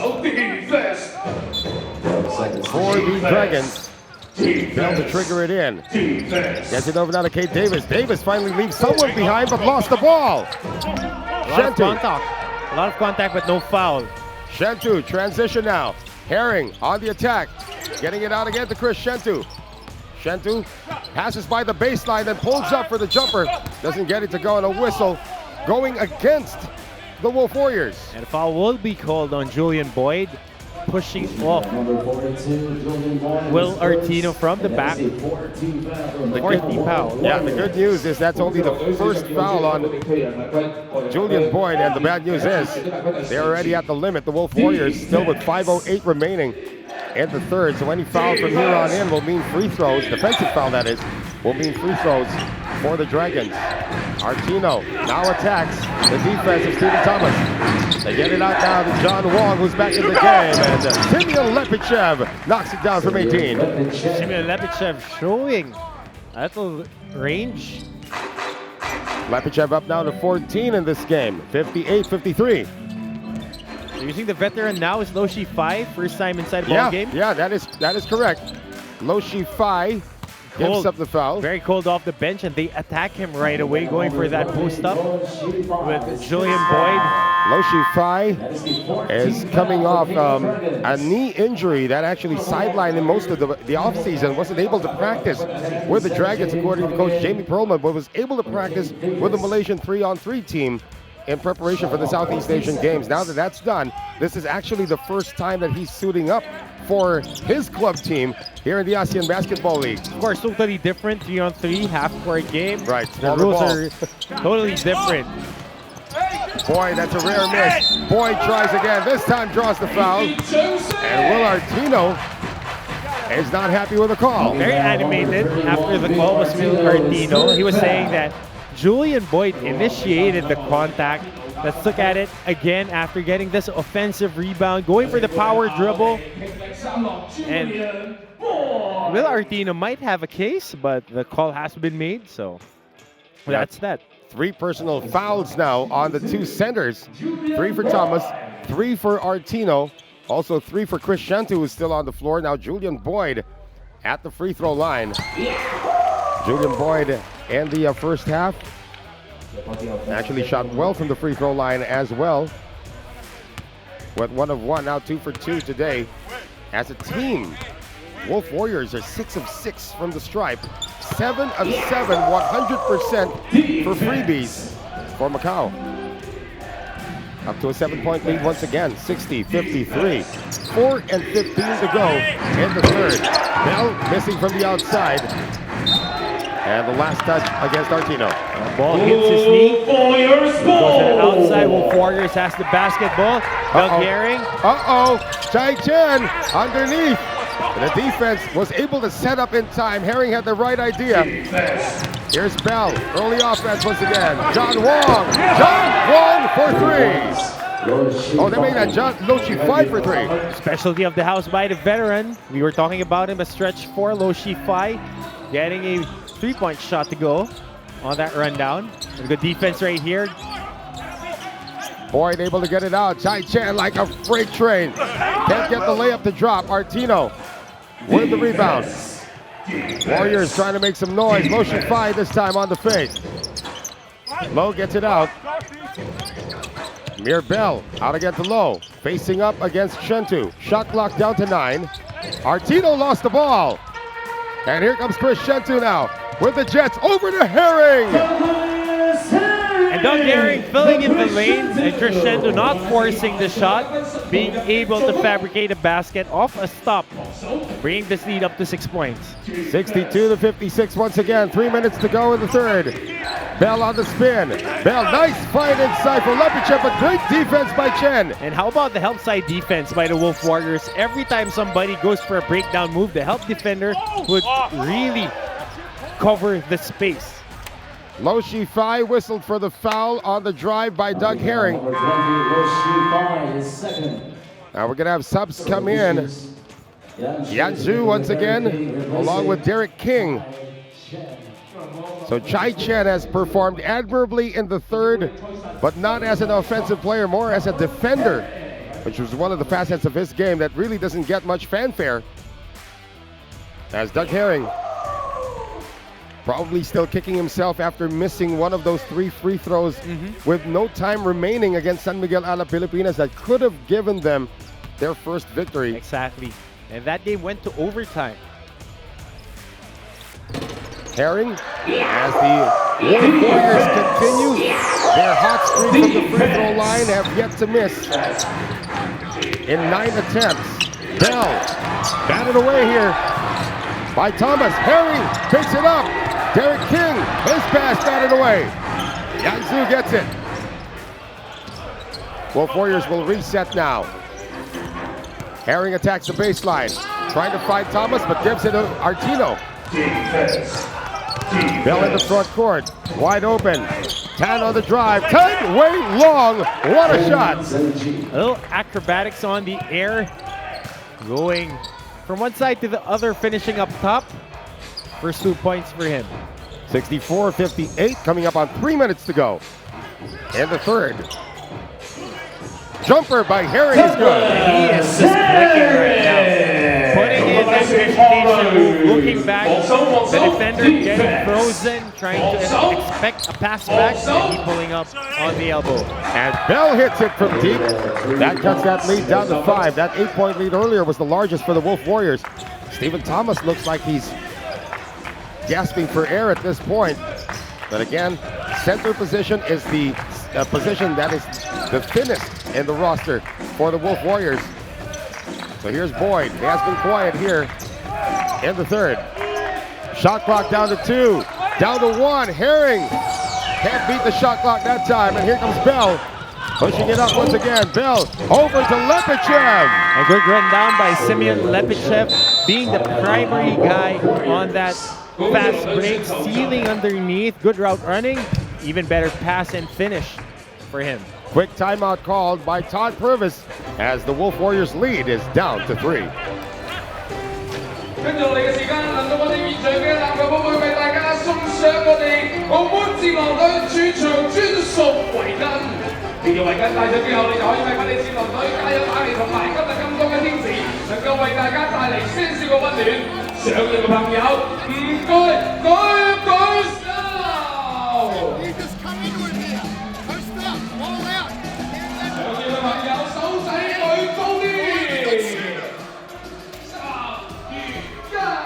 for the Dragons. Bell to trigger it in. Gets it over now to Kate Davis. Davis finally leaves someone behind but lost the ball. A lot of contact but no foul. Shentu, transition now. Herring on the attack. Getting it out again to Chris Shentu. Shentu passes by the baseline, then pulls up for the jumper. Doesn't get it to go, and a whistle going against the Wolf Warriors. And a foul will be called on Julian Boyd, pushing off Will Artino from the back. The 14th foul. Yeah, the good news is that's only the first foul on Julian Boyd, and the bad news is they're already at the limit. The Wolf Warriors still with 5:08 remaining in the third, so any foul from here on in will mean free throws. Defensive foul, that is, will mean free throws for the Dragons. Artino now attacks the defense of Stephen Thomas. They get it out now to John Wong, who's back in the game, and Simeon Lepichev knocks it down from 18. Simeon Lepichev showing a little range. Lepichev up now to 14 in this game, 58-53. Using the veteran now is Lo Shi-Fai, first time inside the ball game. Yeah, that is correct. Lo Shi-Fai gives up the foul. Very cold off the bench, and they attack him right away, going for that post up with Julian Boyd. Lo Shi-Fai is coming off a knee injury that actually sidelined him most of the offseason. Wasn't able to practice with the Dragons, according to Coach Jamie Perlman, but was able to practice with the Malaysian 3-on-3 team in preparation for the Southeast Asian Games. Now that that's done, this is actually the first time that he's suiting up for his club team here in the ASEAN Basketball League. Of course, totally different 3-on-3 half-court game. Right. The rules are totally different. Boy, that's a rare miss. Boyd tries again. This time draws the foul. And Will Artino is not happy with the call. Very animated after the call was Will Artino. He was saying that Julian Boyd initiated the contact. Let's look at it again after getting this offensive rebound, going for the power dribble. And Will Artino might have a case, but the call has been made, so that's that. 3 personal fouls now on the 2 centers. 3 for Thomas, 3 for Artino, also 3 for Chris Shantu, who's still on the floor. Now Julian Boyd at the free throw line. Julian Boyd in the first half actually shot well from the free throw line as well. With 1 of 1, now 2 for 2 today. As a team, Wolf Warriors are 6 of 6 from the stripe. 7 of 7, 100% for freebies for Macau. Up to a 7-point lead once again, 60-53. 4 and 15 to go in the third. Bell missing from the outside. And the last touch against Artino. The ball hits his knee. Goes to the outside. Wolf Warriors has the basketball. Doug Herring. Chai Chen underneath. And the defense was able to set up in time. Herring had the right idea. Here's Bell. Early offense once again. John Wong. John Wong for 3. Oh, they made that Loshi 5 for 3. Specialty of the house by the veteran. We were talking about him, a stretch 4, Loshi 5. Getting a 3-point shot to go on that rundown. A good defense right here. Boyd able to get it out. Chai Chan like a freight train. Can't get the layup to drop. Artino with the rebound. Warriors trying to make some noise. Motion 5 this time on the fake. Lowe gets it out. Mir Bell out against Lowe. Facing up against Shentu. Shot clock down to 9. Artino lost the ball. And here comes Chris Shentu now with the Jets over to Herring. And Doug Herring filling in the lane, and Crescendo not forcing the shot, being able to fabricate a basket off a stop, bringing this lead up to 6 points. 62-56 once again. 3 minutes to go in the third. Bell on the spin. Bell, nice fight inside for Lepichev, but great defense by Chen. And how about the help side defense by the Wolf Warriors? Every time somebody goes for a breakdown move, the help defender would really cover the space. Loshi Fai whistled for the foul on the drive by Doug Herring. Now we're going to have subs come in. Yanzhu once again, along with Derek King. So Chai Chen has performed admirably in the third, but not as an offensive player, more as a defender, which was one of the facets of his game that really doesn't get much fanfare. As Doug Herring probably still kicking himself after missing one of those 3 free throws with no time remaining against San Miguel Alab Pilipinas that could have given them their first victory. Exactly. And that game went to overtime. Herring, as the Wolf Warriors continue their hot streak from the free throw line, have yet to miss in 9 attempts. Bell, batted away here by Thomas. Herring picks it up. Derek King, his pass batted away. Yanzhu gets it. Wolf Warriors will reset now. Herring attacks the baseline. Trying to find Thomas, but gives it to Artino. Bell in the front court. Wide open. Tan on the drive. Tan way long. What a shot. A little acrobatics on the air. Going from one side to the other, finishing up top. First 2 points for him. 64-58, coming up on 3 minutes to go. And the third. Jumper by Herring is good. He is just clicking right now. Putting in that hesitation move, looking back. The defender getting frozen, trying to expect a pass back, and he pulling up on the elbow. And Bell hits it from deep. That cuts that lead down to 5. That 8-point lead earlier was the largest for the Wolf Warriors. Stephen Thomas looks like he's gasping for air at this point. But again, center position is the position that is the thinnest in the roster for the Wolf Warriors. So here's Boyd. He has been quiet here in the third. Shot clock down to 2. Down to 1. Herring can't beat the shot clock that time. And here comes Bell. Pushing it up once again. Bell over to Lepichev. A good run down by Simeon Lepichev, being the primary guy on that fast break, stealing underneath, good route running, even better pass and finish for him. Quick timeout called by Todd Purvis as the Wolf Warriors lead is down to 3. 跟住落嚟嘅時間，輪到我哋現場嘅籃球寶貝為大家送上我哋澳門戰狼隊主場條圍巾戴咗之後，你就可以為我哋戰狼隊加油打氣，同埋今日咁多嘅天使能夠為大家帶嚟些少嘅溫暖。想要嘅朋友，唔該舉舉手。想要嘅朋友手仔舉高啲。3、2、1。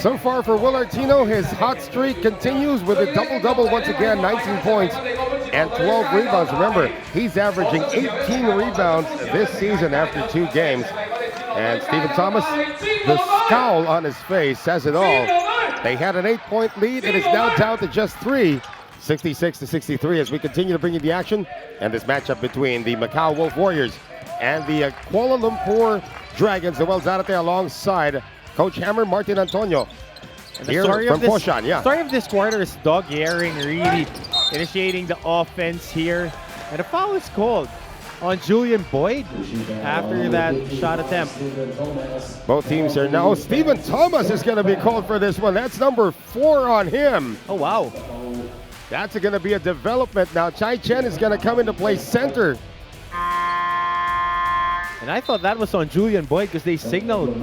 So far for Will Artino, his hot streak continues with a double-double once again, 19 points and 12 rebounds. Remember, he's averaging 18 rebounds this season after 2 games. And Stephen Thomas, the scowl on his face says it all. They had an 8-point lead. It is now down to just 3, 66-63 as we continue to bring you the action. And this matchup between the Macau Wolf Warriors and the Kuala Lumpur Dragons, the Zarate alongside Coach Hammer, Martin Antonio. And the here story from of this, Foshan, yeah. story of this quarter is Doug Yaring really initiating the offense here. And the foul is called on Julian Boyd after that shot attempt. Both teams are now. Stephen Thomas is going to be called for this one. That's number 4 on him. Oh, wow. That's going to be a development now. Chai Chen is going to come into play center. And I thought that was on Julian Boyd because they signaled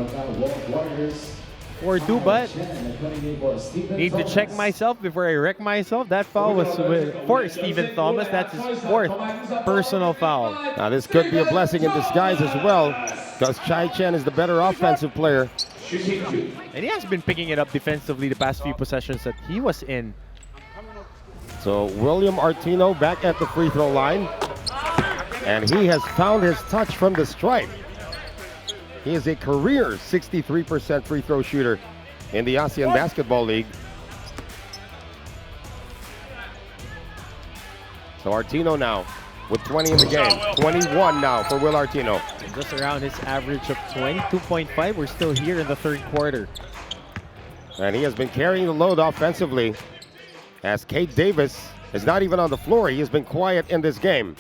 for Dubat. Need to check myself before I wreck myself. That foul was for Stephen Thomas. That's his 4th personal foul. Now this could be a blessing in disguise as well because Chai Chen is the better offensive player. And he has been picking it up defensively the past few possessions that he was in. So William Artino back at the free throw line. And he has found his touch from the stripe. He is a career 63% free throw shooter in the ASEAN Basketball League. So Artino now with 20 in the game. 21 now for Will Artino. And just around his average of 22.5. We're still here in the 3rd quarter. And he has been carrying the load offensively as Kate Davis is not even on the floor. He has been quiet in this game.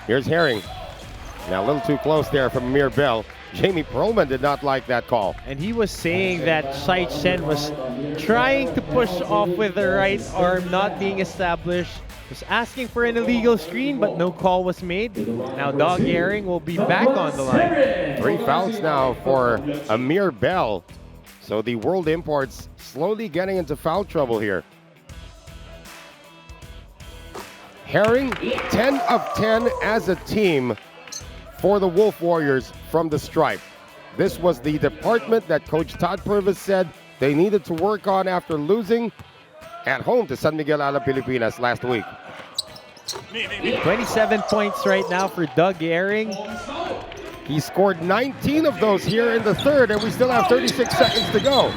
Here's Herring. Now a little too close there from Amir Bell. Jamie Perlman did not like that call. And he was saying that Chai Chen was trying to push off with the right arm, not being established. Was asking for an illegal screen, but no call was made. Now Doug Yaring will be back on the line. 3 fouls now for Amir Bell. So the World Imports slowly getting into foul trouble here. Herring, 10 of 10 as a team for the Wolf Warriors from the stripe. This was the department that Coach Todd Purvis said they needed to work on after losing at home to San Miguel Alab Pilipinas last week. 27 points right now for Doug Yaring. He scored 19 of those here in the 3rd, and we still have 36 seconds to go.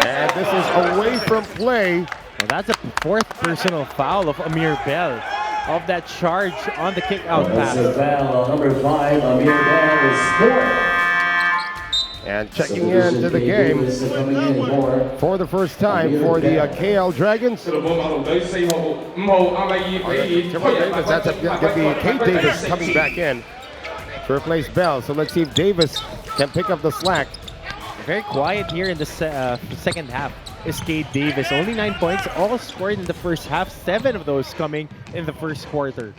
And this is away from play. Well, that's a 4th personal foul of Amir Bell of that charge on the kick-out pass. Number 5, Amir Bell is 4. And checking into the game for the first time for the KL Dragons. That's going to be Kate Davis coming back in to replace Bell. So let's see if Davis can pick up the slack. Very quiet here in the 2nd half is Kate Davis. Only 9 points, all scored in the first half. 7 of those coming in the 1st quarter.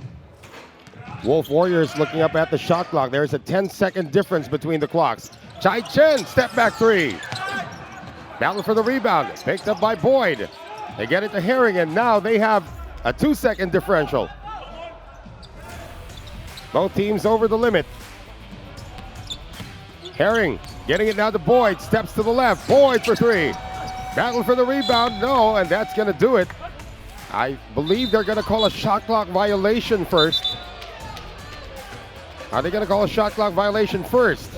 Wolf Warriors looking up at the shot clock. There's a 10-second difference between the clocks. Chai Chen, step back 3. Battle for the rebound, picked up by Boyd. They get it to Herring, and now they have a 2-second differential. Both teams over the limit. Herring getting it now to Boyd, steps to the left. Boyd for 3. Battle for the rebound, no, and that's going to do it. I believe they're going to call a shot clock violation first. Are they going to call a shot clock violation first?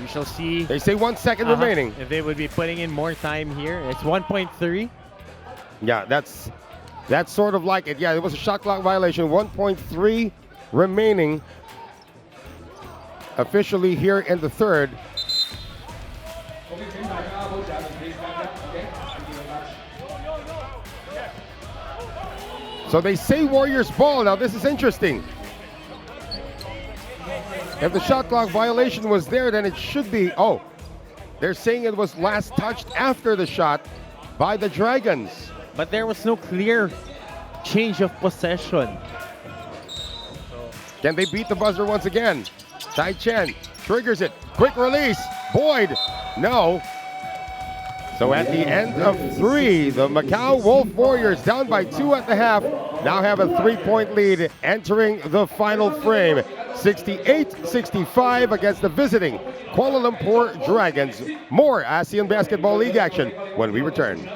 We shall see. They say 1 second remaining. If they would be putting in more time here. It's 1.3. Yeah, that's sort of like it. Yeah, it was a shot clock violation. 1.3 remaining officially here in the third. So they say Warriors ball. Now this is interesting. If the shot clock violation was there, then it should be, oh, they're saying it was last touched after the shot by the Dragons. But there was no clear change of possession. Can they beat the buzzer once again? Tai Chen triggers it. Quick release. Boyd. No. So at the end of 3, the Macau Wolf Warriors down by 2 at the half now have a 3-point lead entering the final frame. 68-65 against the visiting Kuala Lumpur Dragons. More ASEAN Basketball League action when we return.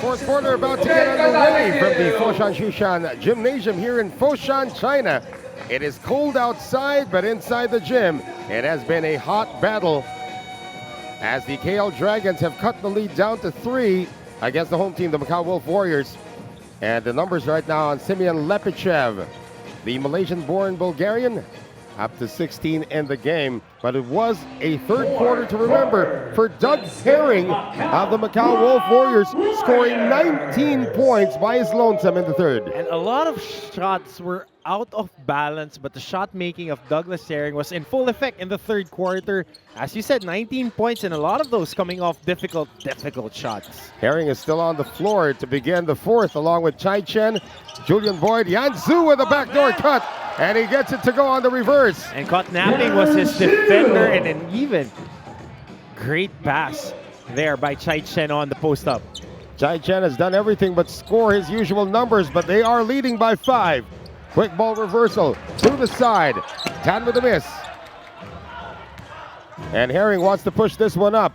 Fourth quarter about to get underway from the Foshan Shishan Gymnasium here in Foshan, China. It is cold outside, but inside the gym, it has been a hot battle as the KL Dragons have cut the lead down to 3 against the home team, the Macau Wolf Warriors. And the numbers right now on Simeon Lepichev, the Malaysian-born Bulgarian, up to 16 in the game. But it was a third quarter to remember for Doug Herring of the Macau Wolf Warriors, scoring 19 points by his lonesome in the third. And a lot of shots were out of balance, but the shot making of Douglas Herring was in full effect in the third quarter. As you said, 19 points, and a lot of those coming off difficult shots. Herring is still on the floor to begin the fourth, along with Chai Chen, Julian Boyd, Yanzu with a backdoor cut, and he gets it to go on the reverse. And caught napping was his defender, and an even great pass there by Chai Chen on the post-up. Chai Chen has done everything but score his usual numbers, but they are leading by 5. Quick ball reversal to the side. Tan with a miss. And Herring wants to push this one up.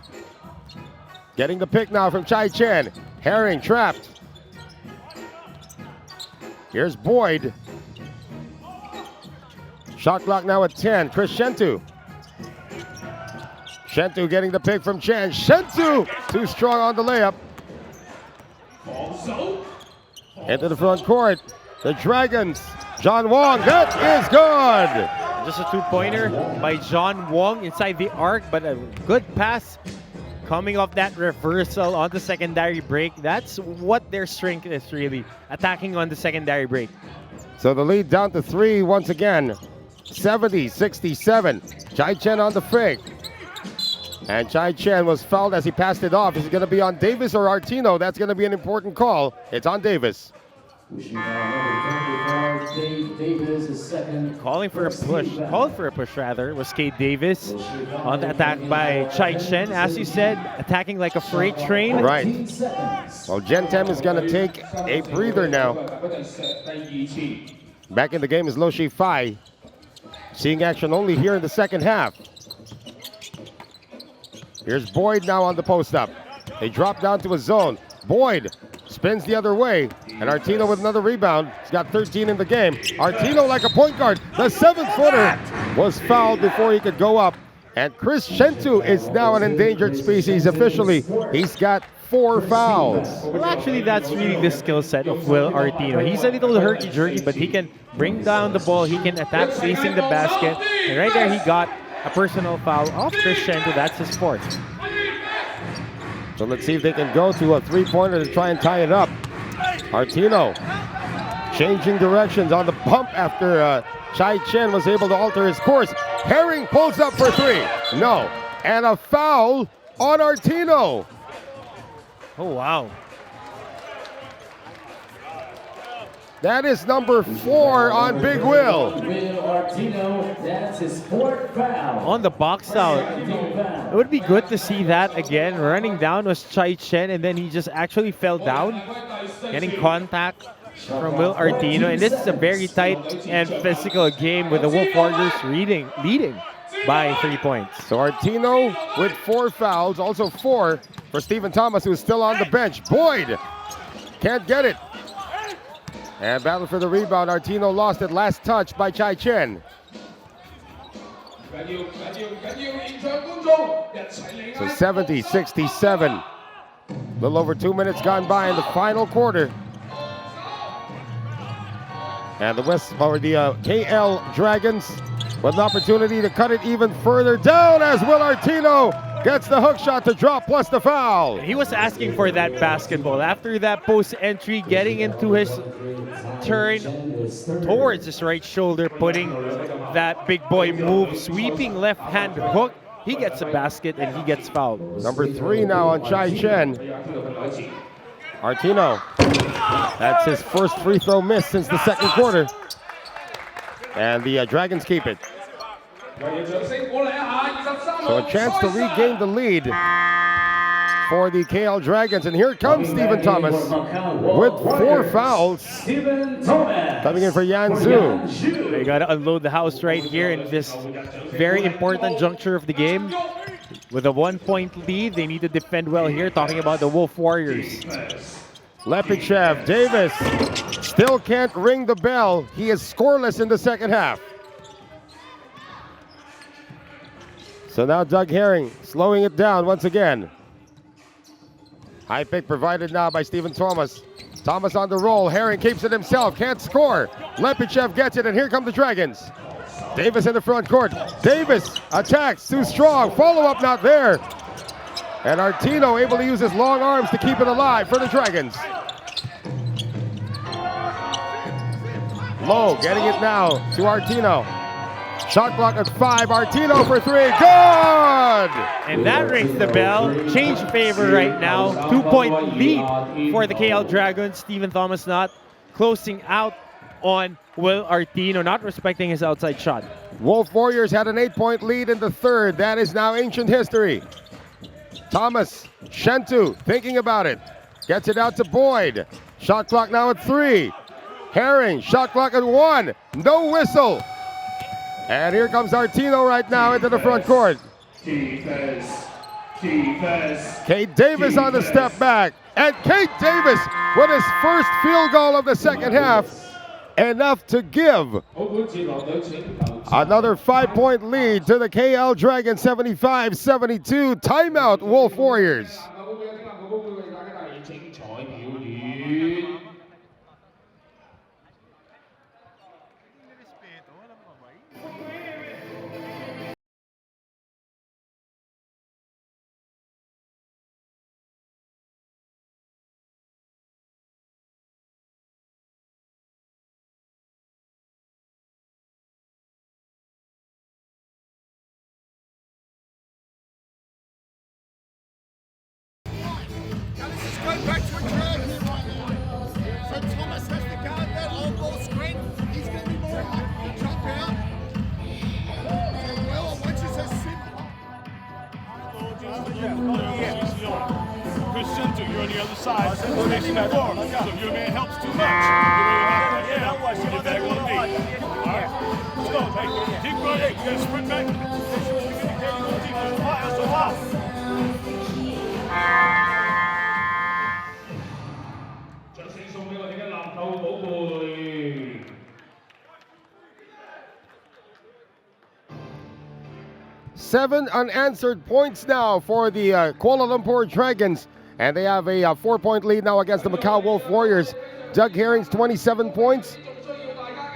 Getting the pick now from Chai Chen. Herring trapped. Here's Boyd. Shot clock now at 10. Chris Shentu. Shentu getting the pick from Chen. Shentu too strong on the layup. Into the front court. The Dragons. John Wong, that is good. Just a two-pointer by John Wong inside the arc, but a good pass coming off that reversal on the secondary break. That's what their strength is, really, attacking on the secondary break. So the lead down to 3 once again. 70-67. Chai Chen on the fake. And Chai Chen was fouled as he passed it off. Is it going to be on Davis or Artino? That's going to be an important call. It's on Davis. Davis is second. Called for a push rather, was Kate Davis on the attack by Chai Chen. As you said, attacking like a freight train. Right. Well, Gentem is going to take a breather now. Back in the game is Lo Shi Fai. Seeing action only here in the second half. Here's Boyd now on the post-up. They drop down to a zone. Boyd spins the other way, and Artino with another rebound. He's got 13 in the game. Artino like a point guard. The 7-footer was fouled before he could go up. And Chris Shentu is now an endangered species officially. He's got 4 fouls. Well, actually, that's really the skill set of Will Artino. He's a little herky-jerky, but he can bring down the ball. He can attack facing the basket. And right there, he got a personal foul off Chris Shentu. That's his 4th. So let's see if they can go to a 3-pointer to try and tie it up. Artino changing directions on the bump after Chai Chen was able to alter his course. Herring pulls up for 3. No. And a foul on Artino. Oh, wow. That is number 4 on Big Will. Will Artino, that's his 4th foul. On the box out. It would be good to see that again. Running down was Chai Chen, and then he just actually fell down, getting contact from Will Artino. And this is a very tight and physical game with the Wolf Warriors leading by 3 points. So Artino with 4 fouls, also 4 for Stephen Thomas, who's still on the bench. Boyd can't get it. And battle for the rebound. Artino lost it, last touch by Chai Chen. So 70-67. A little over 2 minutes gone by in the final quarter. And the KL Dragons with an opportunity to cut it even further down as Will Artino gets the hook shot to drop plus the foul. He was asking for that basketball. After that post entry, getting into his turn towards his right shoulder, putting that big boy move, sweeping left hand hook. He gets a basket and he gets fouled. Number 3 now on Chai Chen. Artino. That's his first free throw miss since the second quarter. And the Dragons keep it. So a chance to regain the lead for the KL Dragons. And here comes Stephen Thomas with 4 fouls. Coming in for Yanzu. They got to unload the house right here in this very important juncture of the game. With a 1-point lead, they need to defend well here. Talking about the Wolf Warriors. Lepichev, Davis still can't ring the bell. He is scoreless in the second half. So now Doug Herring slowing it down once again. High pick provided now by Stephen Thomas. Thomas on the roll. Herring keeps it himself. Can't score. Lepichev gets it, and here come the Dragons. Davis in the front court. Davis attacks. Too strong. Follow-up not there. And Artino able to use his long arms to keep it alive for the Dragons. Lowe getting it now to Artino. Shot clock at 5. Artino for 3. Good! And that rings the bell. Change favor right now. 2-point lead for the KL Dragons. Stephen Thomas not closing out on Will Artino, not respecting his outside shot. Wolf Warriors had an 8-point lead in the third. That is now ancient history. Thomas, Shentu thinking about it. Gets it out to Boyd. Shot clock now at 3. Herring, shot clock at 1. No whistle. And here comes Artino right now into the front court. Kate Davis on the step back. And Kate Davis with his first field goal of the second half. Enough to give another 5-point lead to the KL Dragons, 75-72. Timeout, Wolf Warriors. You're on the other side. So if your man helps too much, get back on the knee. All right, let's go. Hey, keep running. You gotta sprint back. 7 unanswered points now for the Kuala Lumpur Dragons. And they have a 4-point lead now against the Macau Wolf Warriors. Doug Herring's 27 points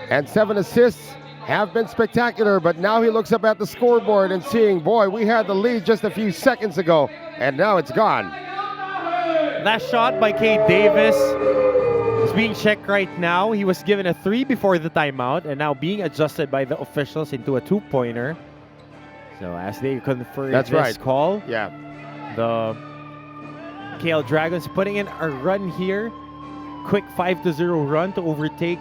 and 7 assists have been spectacular, but now he looks up at the scoreboard and seeing, boy, we had the lead just a few seconds ago, and now it's gone. That shot by Cade Davis is being checked right now. He was given a 3 before the timeout and now being adjusted by the officials into a 2-pointer. So as they confer this call, the KL Dragons putting in a run here. Quick 5-0 run to overtake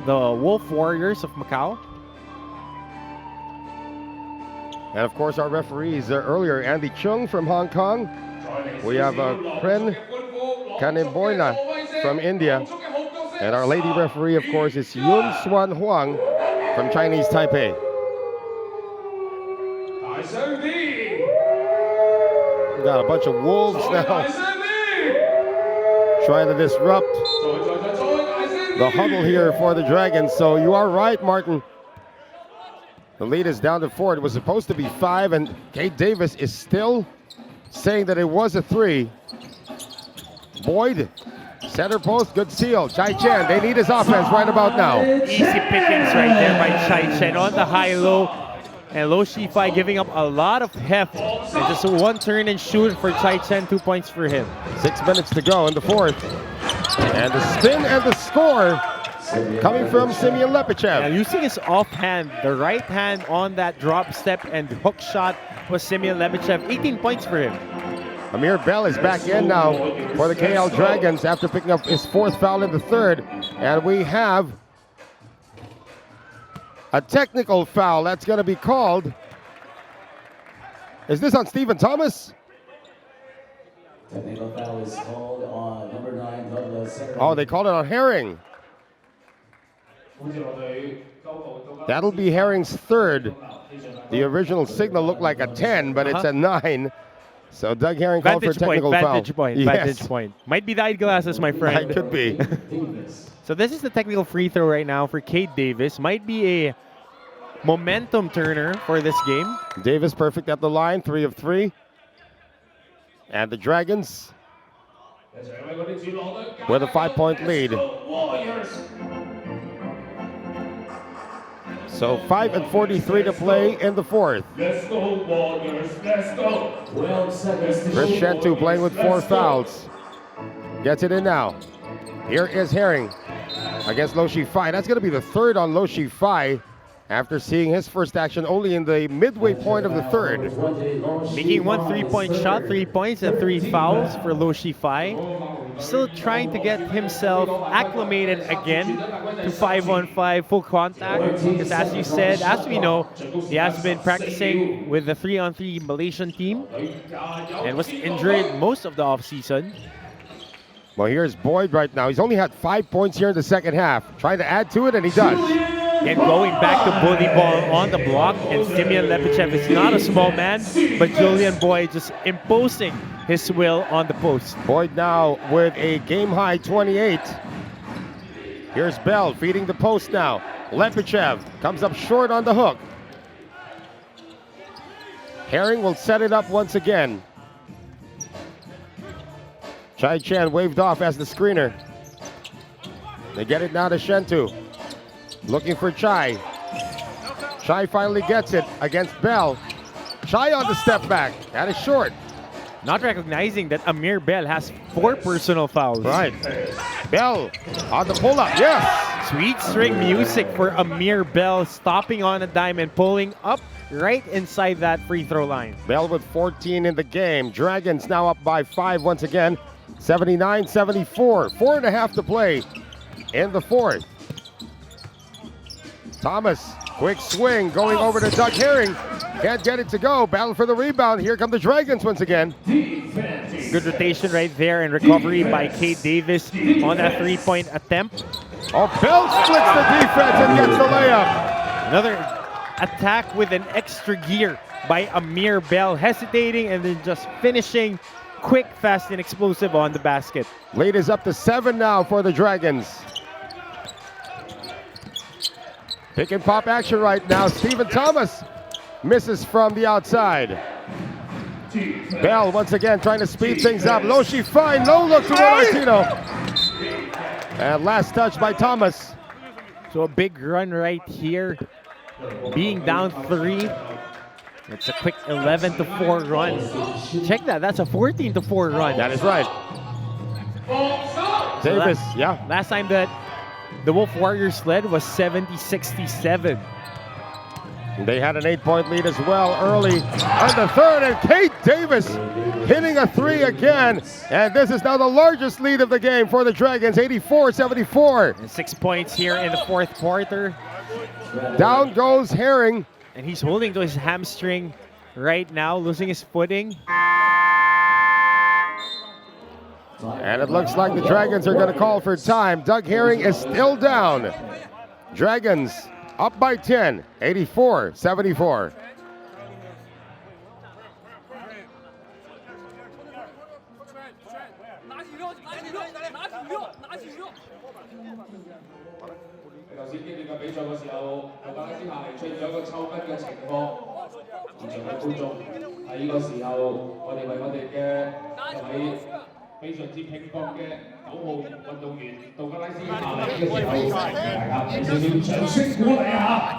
the Wolf Warriors of Macau. And of course our referees earlier, Andy Chung from Hong Kong. We have Pren Kanimboyna from India. And our lady referee, of course, is Yun Swan Huang from Chinese Taipei. We've got a bunch of wolves now trying to disrupt the huddle here for the Dragons. So you are right, Martin. The lead is down to 4. It was supposed to be 5, and Cade Davis is still saying that it was a 3. Boyd, center post, good seal. Chai Chen, they need his offense right about now. Easy pickings right there by Chai Chen on the high-low. And Lo Shifai giving up a lot of heft. And just one turn and shoot for Chai Chen, 2 points for him. 6 minutes to go in the 4th. And the spin and the score coming from Simeon Lepichev. Now using his offhand, the right hand on that drop step and hook shot was Simeon Lepichev. 18 points for him. Amir Bell is back in now for the KL Dragons after picking up his 4th foul in the 3rd. And we have a technical foul that's going to be called. Is this on Stephen Thomas? Technical foul is called on number 9, Douglas. Oh, they called it on Herring. That'll be Herring's 3rd. The original signal looked like a 10, but it's a 9. So Doug Herring called for a technical foul. Vantage point. Might be the eyeglasses, my friend. It could be. So this is the technical free throw right now for Cade Davis. Might be a momentum turner for this game. Davis perfect at the line, 3 of 3. And the Dragons with a 5-point lead. So 5:43 to play in the 4th. Chris Shentu playing with 4 fouls. Gets it in now. Here is Herring against Lo Shifai. That's going to be the 3rd on Lo Shifai after seeing his first action only in the midway point of the 3rd. Making 1 3-point shot, 3 points and 3 fouls for Lo Shifai. Still trying to get himself acclimated again to 5-on-5 full contact. Because as you said, as we know, he has been practicing with the 3-on-3 Malaysian team and was injured most of the offseason. Well, here's Boyd right now. He's only had 5 points here in the second half. Trying to add to it, and he does. And going back to bully ball on the block, and Simeon Lepichev is not a small man, but Julian Boyd just imposing his will on the post. Boyd now with a game-high 28. Here's Bell feeding the post now. Lepichev comes up short on the hook. Herring will set it up once again. Chai Chen waved off as the screener. They get it now to Shentu. Looking for Chai. Chai finally gets it against Bell. Chai on the step back. That is short. Not recognizing that Amir Bell has 4 personal fouls. Right. Bell on the pull-up. Yes. Sweet string music for Amir Bell, stopping on a dime and pulling up right inside that free throw line. Bell with 14 in the game. Dragons now up by 5 once again. 79-74. 4.5 to play in the 4th. Thomas, quick swing going over to Doug Herring. Can't get it to go. Battle for the rebound. Here come the Dragons once again. Good rotation right there and recovery by Cade Davis on that 3-point attempt. Oh, Bell splits the defense and gets the layup. Another attack with an extra gear by Amir Bell, hesitating and then just finishing quick, fast, and explosive on the basket. Lead is up to 7 now for the Dragons. Pick and pop action right now. Stephen Thomas misses from the outside. Bell once again trying to speed things up. Loshi fine, no look to Martino. And last touch by Thomas. So a big run right here. Being down 3. It's a quick 11-4 run. Check that, that's a 14-4 run. That is right. Davis, yeah. Last time that the Wolf Warriors led was 70-67. They had an 8-point lead as well early on the third, and Kate Davis hitting a 3 again. And this is now the largest lead of the game for the Dragons, 84-74. And 6 points here in the fourth quarter. Down goes Herring. And he's holding to his hamstring right now, losing his footing. And it looks like the Dragons are going to call for time. Doug Herring is still down. Dragons up by 10, 84-74.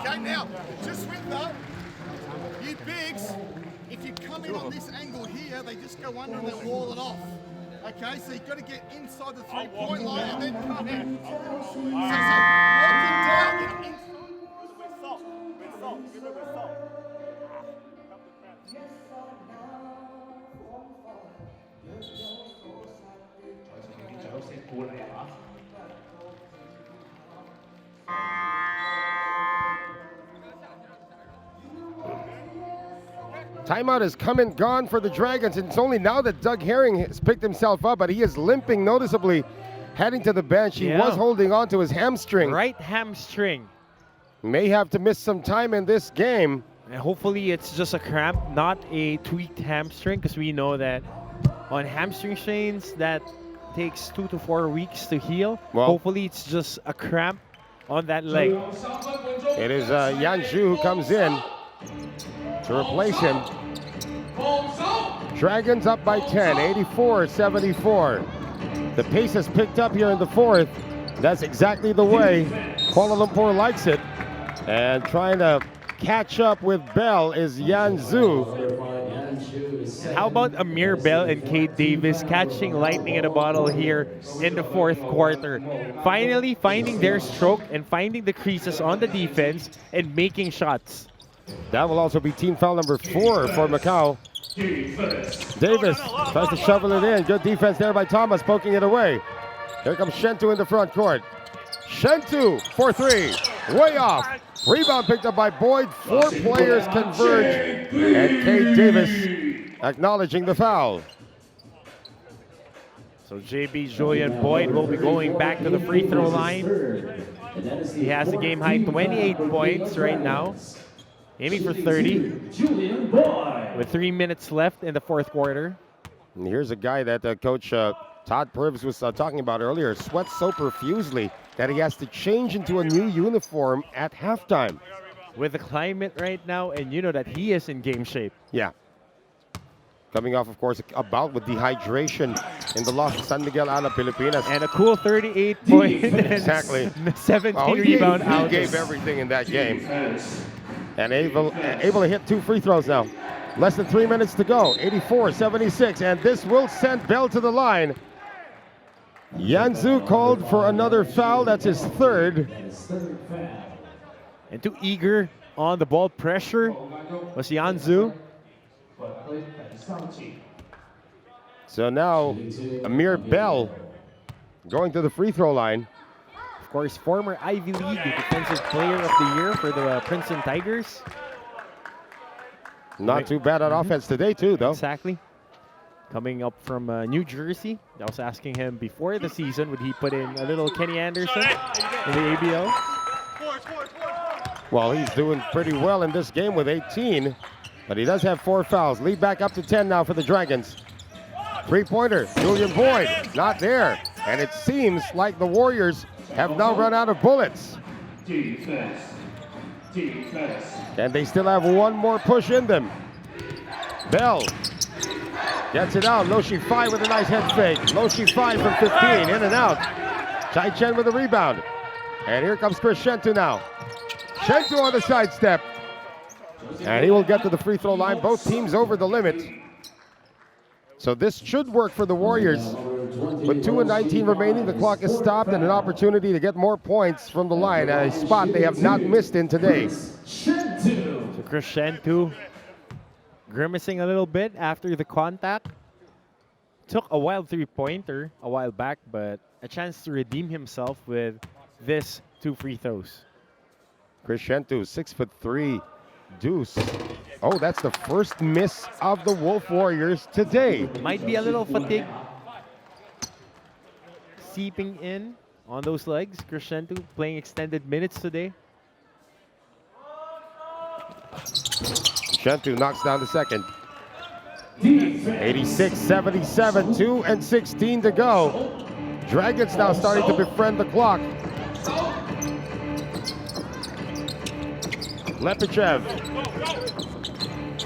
Okay, now, just with that, you bigs, if you come in on this angle here, they just go under and they wall it off. Okay, so you've got to get inside the three-point line and then come in. So walking down, get inside. Timeout has come and gone for the Dragons, and it's only now that Doug Herring has picked himself up, but he is limping noticeably heading to the bench. He was holding on to his hamstring. Right hamstring. May have to miss some time in this game. And hopefully it's just a cramp, not a tweaked hamstring, because we know that on hamstring strains that takes 2 to 4 weeks to heal. Well, hopefully it's just a cramp on that leg. It is Yan Zhu who comes in to replace him. Dragons up by 10, 84-74. The pace has picked up here in the fourth. That's exactly the way Kuala Lumpur likes it. And trying to catch up with Bell is Yan Zhu. How about Amir Bell and Kate Davis catching lightning in a bottle here in the fourth quarter? Finally finding their stroke and finding the creases on the defense and making shots. That will also be team foul number 4 for Macau. Davis tries to shovel it in. Good defense there by Thomas, poking it away. Here comes Shentu in the front court. Shentu for 3, way off. Rebound picked up by Boyd. 4 players converge. And Kate Davis acknowledging the foul. So JB Julian Boyd will be going back to the free throw line. He has a game high 28 points right now. Aiming for 30 with 3 minutes left in the fourth quarter. And here's a guy that Coach Todd Purves was talking about earlier. Sweats so profusely that he has to change into a new uniform at halftime. With the climate right now, and you know that he is in game shape. Yeah. Coming off, of course, a bout with dehydration in the loss to San Miguel Alab, Pilipinas. And a cool 38 point exactly. 17 rebound out. He gave everything in that game. And able to hit 2 free throws now. Less than 3 minutes to go. 84-76. And this will send Bell to the line. Yan Zhu called for another foul. That's his third. And too eager on the ball pressure was Yan Zhu. So now Amir Bell going to the free throw line. Of course, former Ivy League Defensive Player of the Year for the Princeton Tigers. Not too bad on offense today, too, though. Exactly. Coming up from New Jersey. I was asking him before the season, would he put in a little Kenny Anderson in the ABL? Well, he's doing pretty well in this game with 18, but he does have 4 fouls. Lead back up to 10 now for the Dragons. 3-pointer, Julian Boyd, not there. And it seems like the Warriors have now run out of bullets. And they still have one more push in them. Bell gets it out. Loshi 5 with a nice head fake. Loshi 5 from 15, in and out. Chai Chen with a rebound. And here comes Chris Shentu now. Shentu on the sidestep. And he will get to the free throw line. Both teams over the limit. So this should work for the Warriors. With 2:19 remaining, the clock is stopped and an opportunity to get more points from the line. A spot they have not missed in today. So Chris Shentu grimacing a little bit after the contact. Took a wild three-pointer a while back, but a chance to redeem himself with this 2 free throws. Chris Shentu, 6'3", deuce. Oh, that's the first miss of the Wolf Warriors today. Might be a little fatigue seeping in on those legs. Chris Shentu playing extended minutes today. Shentu knocks down the second. 86-77, 2 and 16 to go. Dragons now starting to befriend the clock. Lepichev.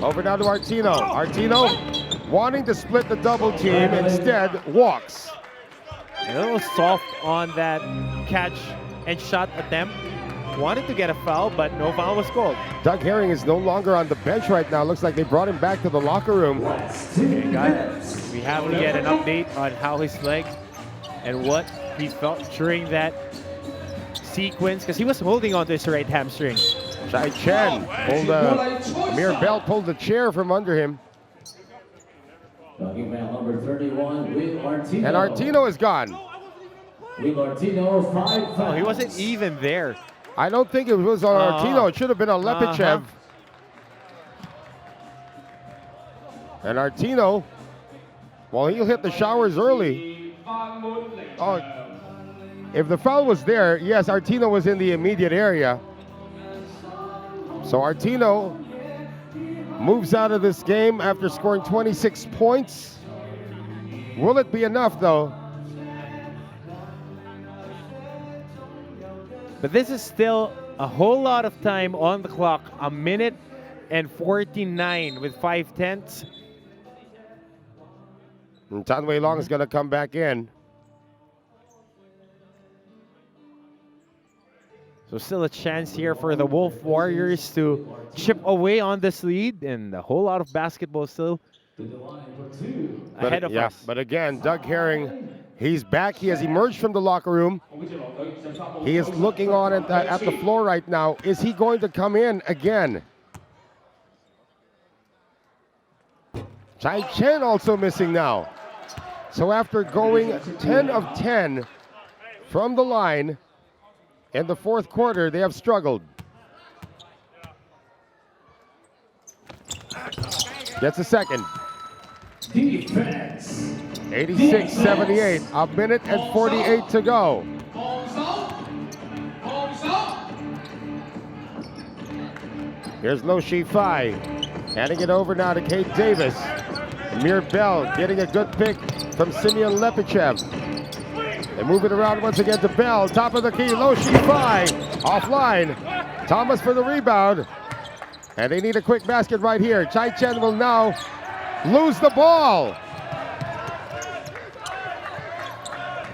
Over now to Artino. Artino wanting to split the double team, instead walks. A little soft on that catch and shot attempt. Wanted to get a foul, but no foul was called. Doug Herring is no longer on the bench right now. Looks like they brought him back to the locker room. Okay, guys, we have to get an update on how his leg and what he felt during that sequence, because he was holding on to his right hamstring. Chai Chen pulled Amir Bell pulled the chair from under him. Number 31, Will Artino. And Artino is gone. Will Artino, 5 fouls. Oh, he wasn't even there. I don't think it was on Artino. It should have been on Lepichev. And Artino, well, he'll hit the showers early. Oh, if the foul was there, yes, Artino was in the immediate area. So Artino moves out of this game after scoring 26 points. Will it be enough, though? But this is still a whole lot of time on the clock. 1 minute and 49 with 5/10. And Tan Wei Long is going to come back in. So still a chance here for the Wolf Warriors to chip away on this lead, and a whole lot of basketball still ahead of us. But again, Doug Herring, he's back. He has emerged from the locker room. He is looking on at the floor right now. Is he going to come in again? Chai Chen also missing now. So after going 10 of 10 from the line in the fourth quarter, they have struggled. Gets a second. Defense. 86-78, 1 minute and 48 to go. Here's Loshi Fai, handing it over now to Kate Davis. Amir Bell getting a good pick from Simeon Lepichev. They move it around once again to Bell, top of the key, Loshi Fai, offline. Thomas for the rebound. And they need a quick basket right here. Chai Chen will now lose the ball.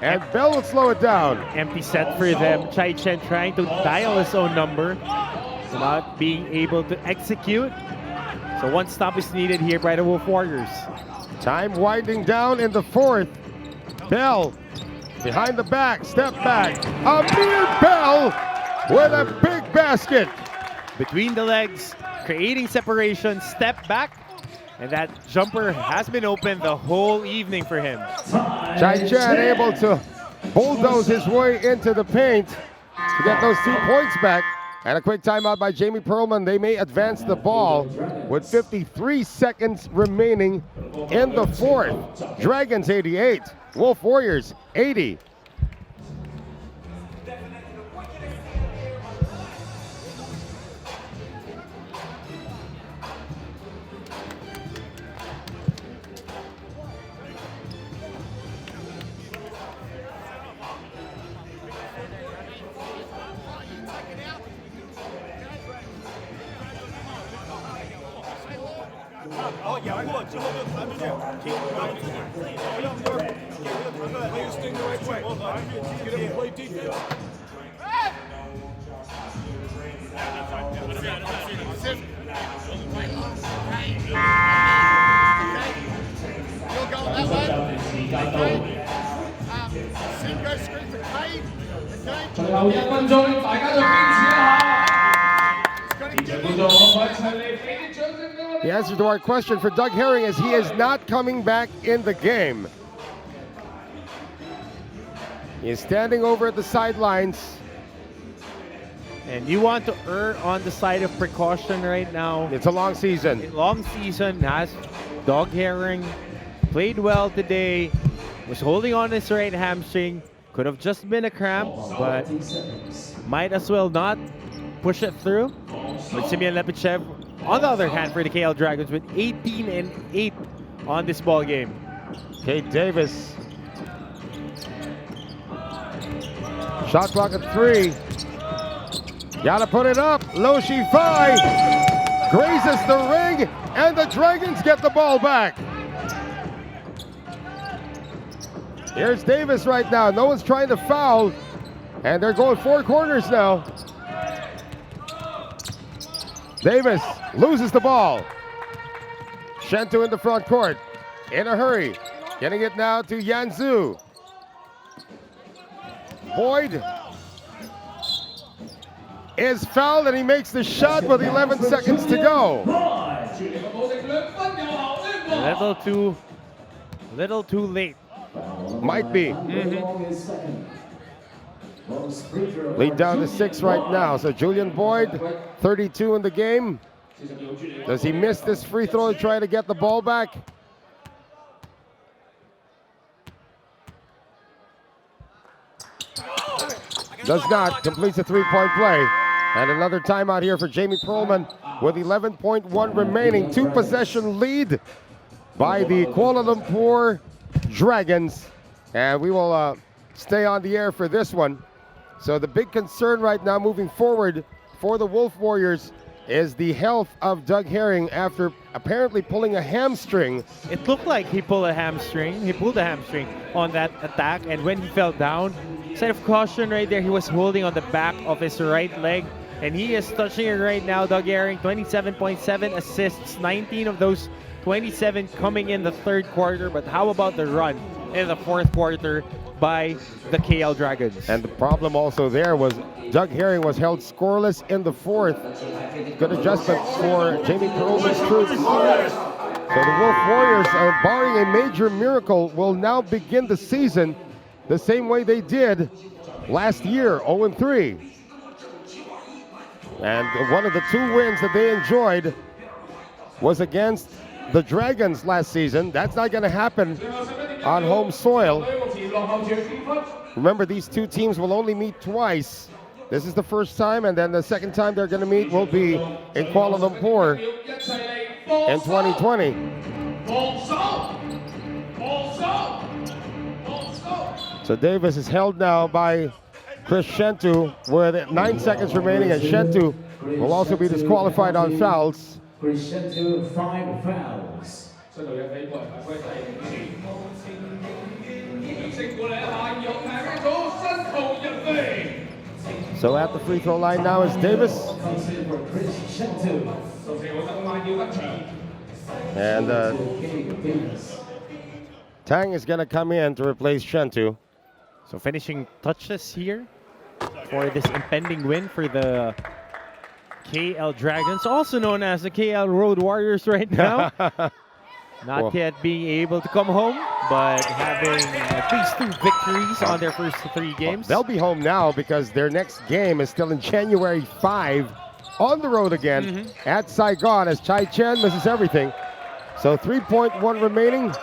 And Bell will slow it down. Empty set for them. Chai Chen trying to dial his own number, not being able to execute. So one stop is needed here by the Wolf Warriors. Time winding down in the fourth. Bell behind the back, step back. Amir Bell with a big basket. Between the legs, creating separation, step back. And that jumper has been open the whole evening for him. Chai Chen able to bulldoze his way into the paint to get those 2 points back. And a quick timeout by Jamie Perlman. They may advance the ball with 53 seconds remaining in the fourth. Dragons 88, Wolf Warriors 80. 然后仰过之后就弹出去，停，然后自己要么就是给这个弹出来，play the right way，我和继续 play defense。You're going that way. Okay. Sim goes straight to Cade. Okay. 最後1分鐘，大家就堅持一下。現場觀眾可唔可以齊嚟俾啲掌聲俾我哋？ The answer to our question for Doug Herring is he is not coming back in the game. He is standing over at the sidelines. And you want to err on the side of precaution right now. It's a long season. Long season. Has Doug Herring played well today. Was holding on his right hamstring. Could have just been a cramp, but might as well not push it through. But Simeon Lepichev, on the other hand, for the KL Dragons with 18-8 on this ball game. Kate Davis. Shot clock at 3. Gotta put it up. Lo Shifai grazes the ring, and the Dragons get the ball back. Here's Davis right now. No one's trying to foul, and they're going 4 corners now. Davis loses the ball. Shentu in the front court. In a hurry. Getting it now to Yanzu. Boyd is fouled, and he makes the shot with 11 seconds to go. A little too late. Might be. Lead down to 6 right now. So Julian Boyd, 32 in the game. Does he miss this free throw to try to get the ball back? Does not. Completes a 3-point play. And another timeout here for Jamie Perlman with 11.1 remaining. 2-possession lead by the Kuala Lumpur Dragons. And we will stay on the air for this one. So the big concern right now moving forward for the Wolf Warriors is the health of Doug Herring after apparently pulling a hamstring. It looked like he pulled a hamstring. He pulled a hamstring on that attack, and when he fell down, side of caution right there, he was holding on the back of his right leg, and he is touching it right now. Doug Herring, 27.7 assists, 19 of those 27 coming in the third quarter. But how about the run in the fourth quarter by the KL Dragons? And the problem also there was Doug Herring was held scoreless in the fourth. Good adjustment for Jamie Perlman's troops. So the Wolf Warriors, barring a major miracle, will now begin the season the same way they did last year, 0-3. And one of the 2 wins that they enjoyed was against the Dragons last season. That's not going to happen on home soil. Remember, these 2 teams will only meet twice. This is the first time, and then the second time they're going to meet will be in Kuala Lumpur in 2020. So Davis is held now by Chris Shentu with 9 seconds remaining, and Shentu will also be disqualified on fouls. Chris Shentu, 5 fouls. So at the free throw line now is Davis. And Tang is going to come in to replace Shentu. So finishing touches here for this impending win for the KL Dragons, also known as the KL Road Warriors right now. Not yet being able to come home, but having at least 2 victories on their first 3 games. They'll be home now because their next game is still in January 5 on the road again at Saigon as Chai Chen misses everything. So 3.1 remaining.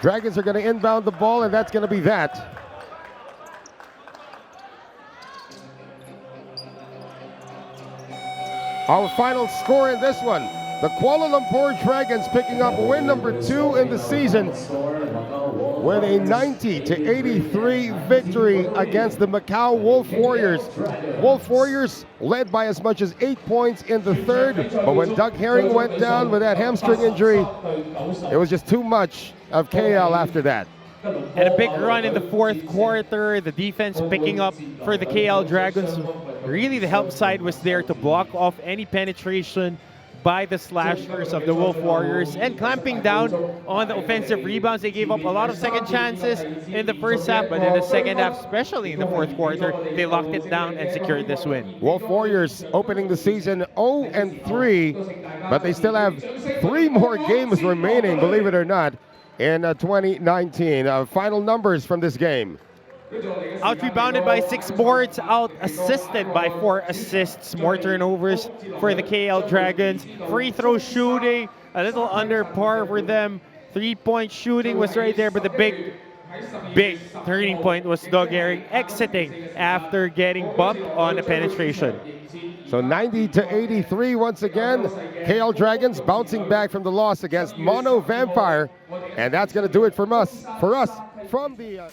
Dragons are going to inbound the ball, and that's going to be that. Our final score in this one, The Kuala Lumpur Dragons picking up win number 2 in the season with a 90-83 victory against the Macau Wolf Warriors. Wolf Warriors led by as much as 8 points in the third, but when Doug Herring went down with that hamstring injury, it was just too much of KL after that. And a big run in the fourth quarter. The defense picking up for the KL Dragons. Really, the help side was there to block off any penetration by the slashers of the Wolf Warriors and clamping down on the offensive rebounds. They gave up a lot of second chances in the first half, but in the second half, especially in the fourth quarter, they locked it down and secured this win. Wolf Warriors opening the season 0-3, but they still have 3 more games remaining, believe it or not, in 2019. Final numbers from this game. Out-rebounded by 6 boards, out-assisted by 4 assists. More turnovers for the KL Dragons. Free throw shooting, a little under par for them. 3-point shooting was right there, but the big turning point was Doug Herring exiting after getting bumped on the penetration. So 90-83 once again. KL Dragons bouncing back from the loss against Mono Vampire. And that's going to do it from us from the...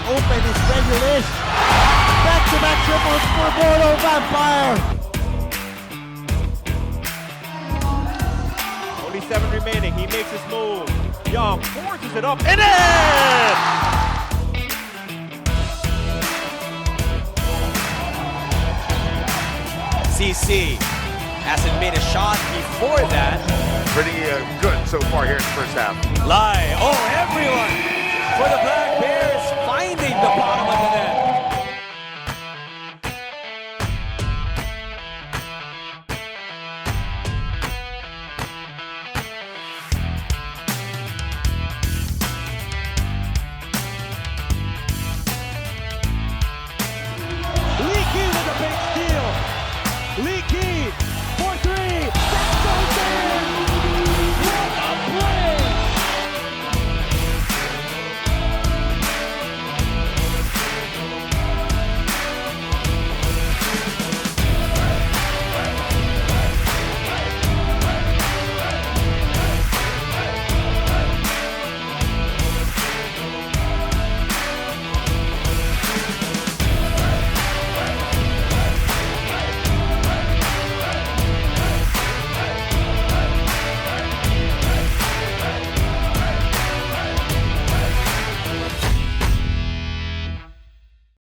Open is regulation. Back-to-back triples for Mono Vampire. Only 7 remaining. He makes his move. Young forces it up and in! CC hasn't made a shot before that. Pretty good so far here in the first half. Everyone for the Black Bears finding the bottom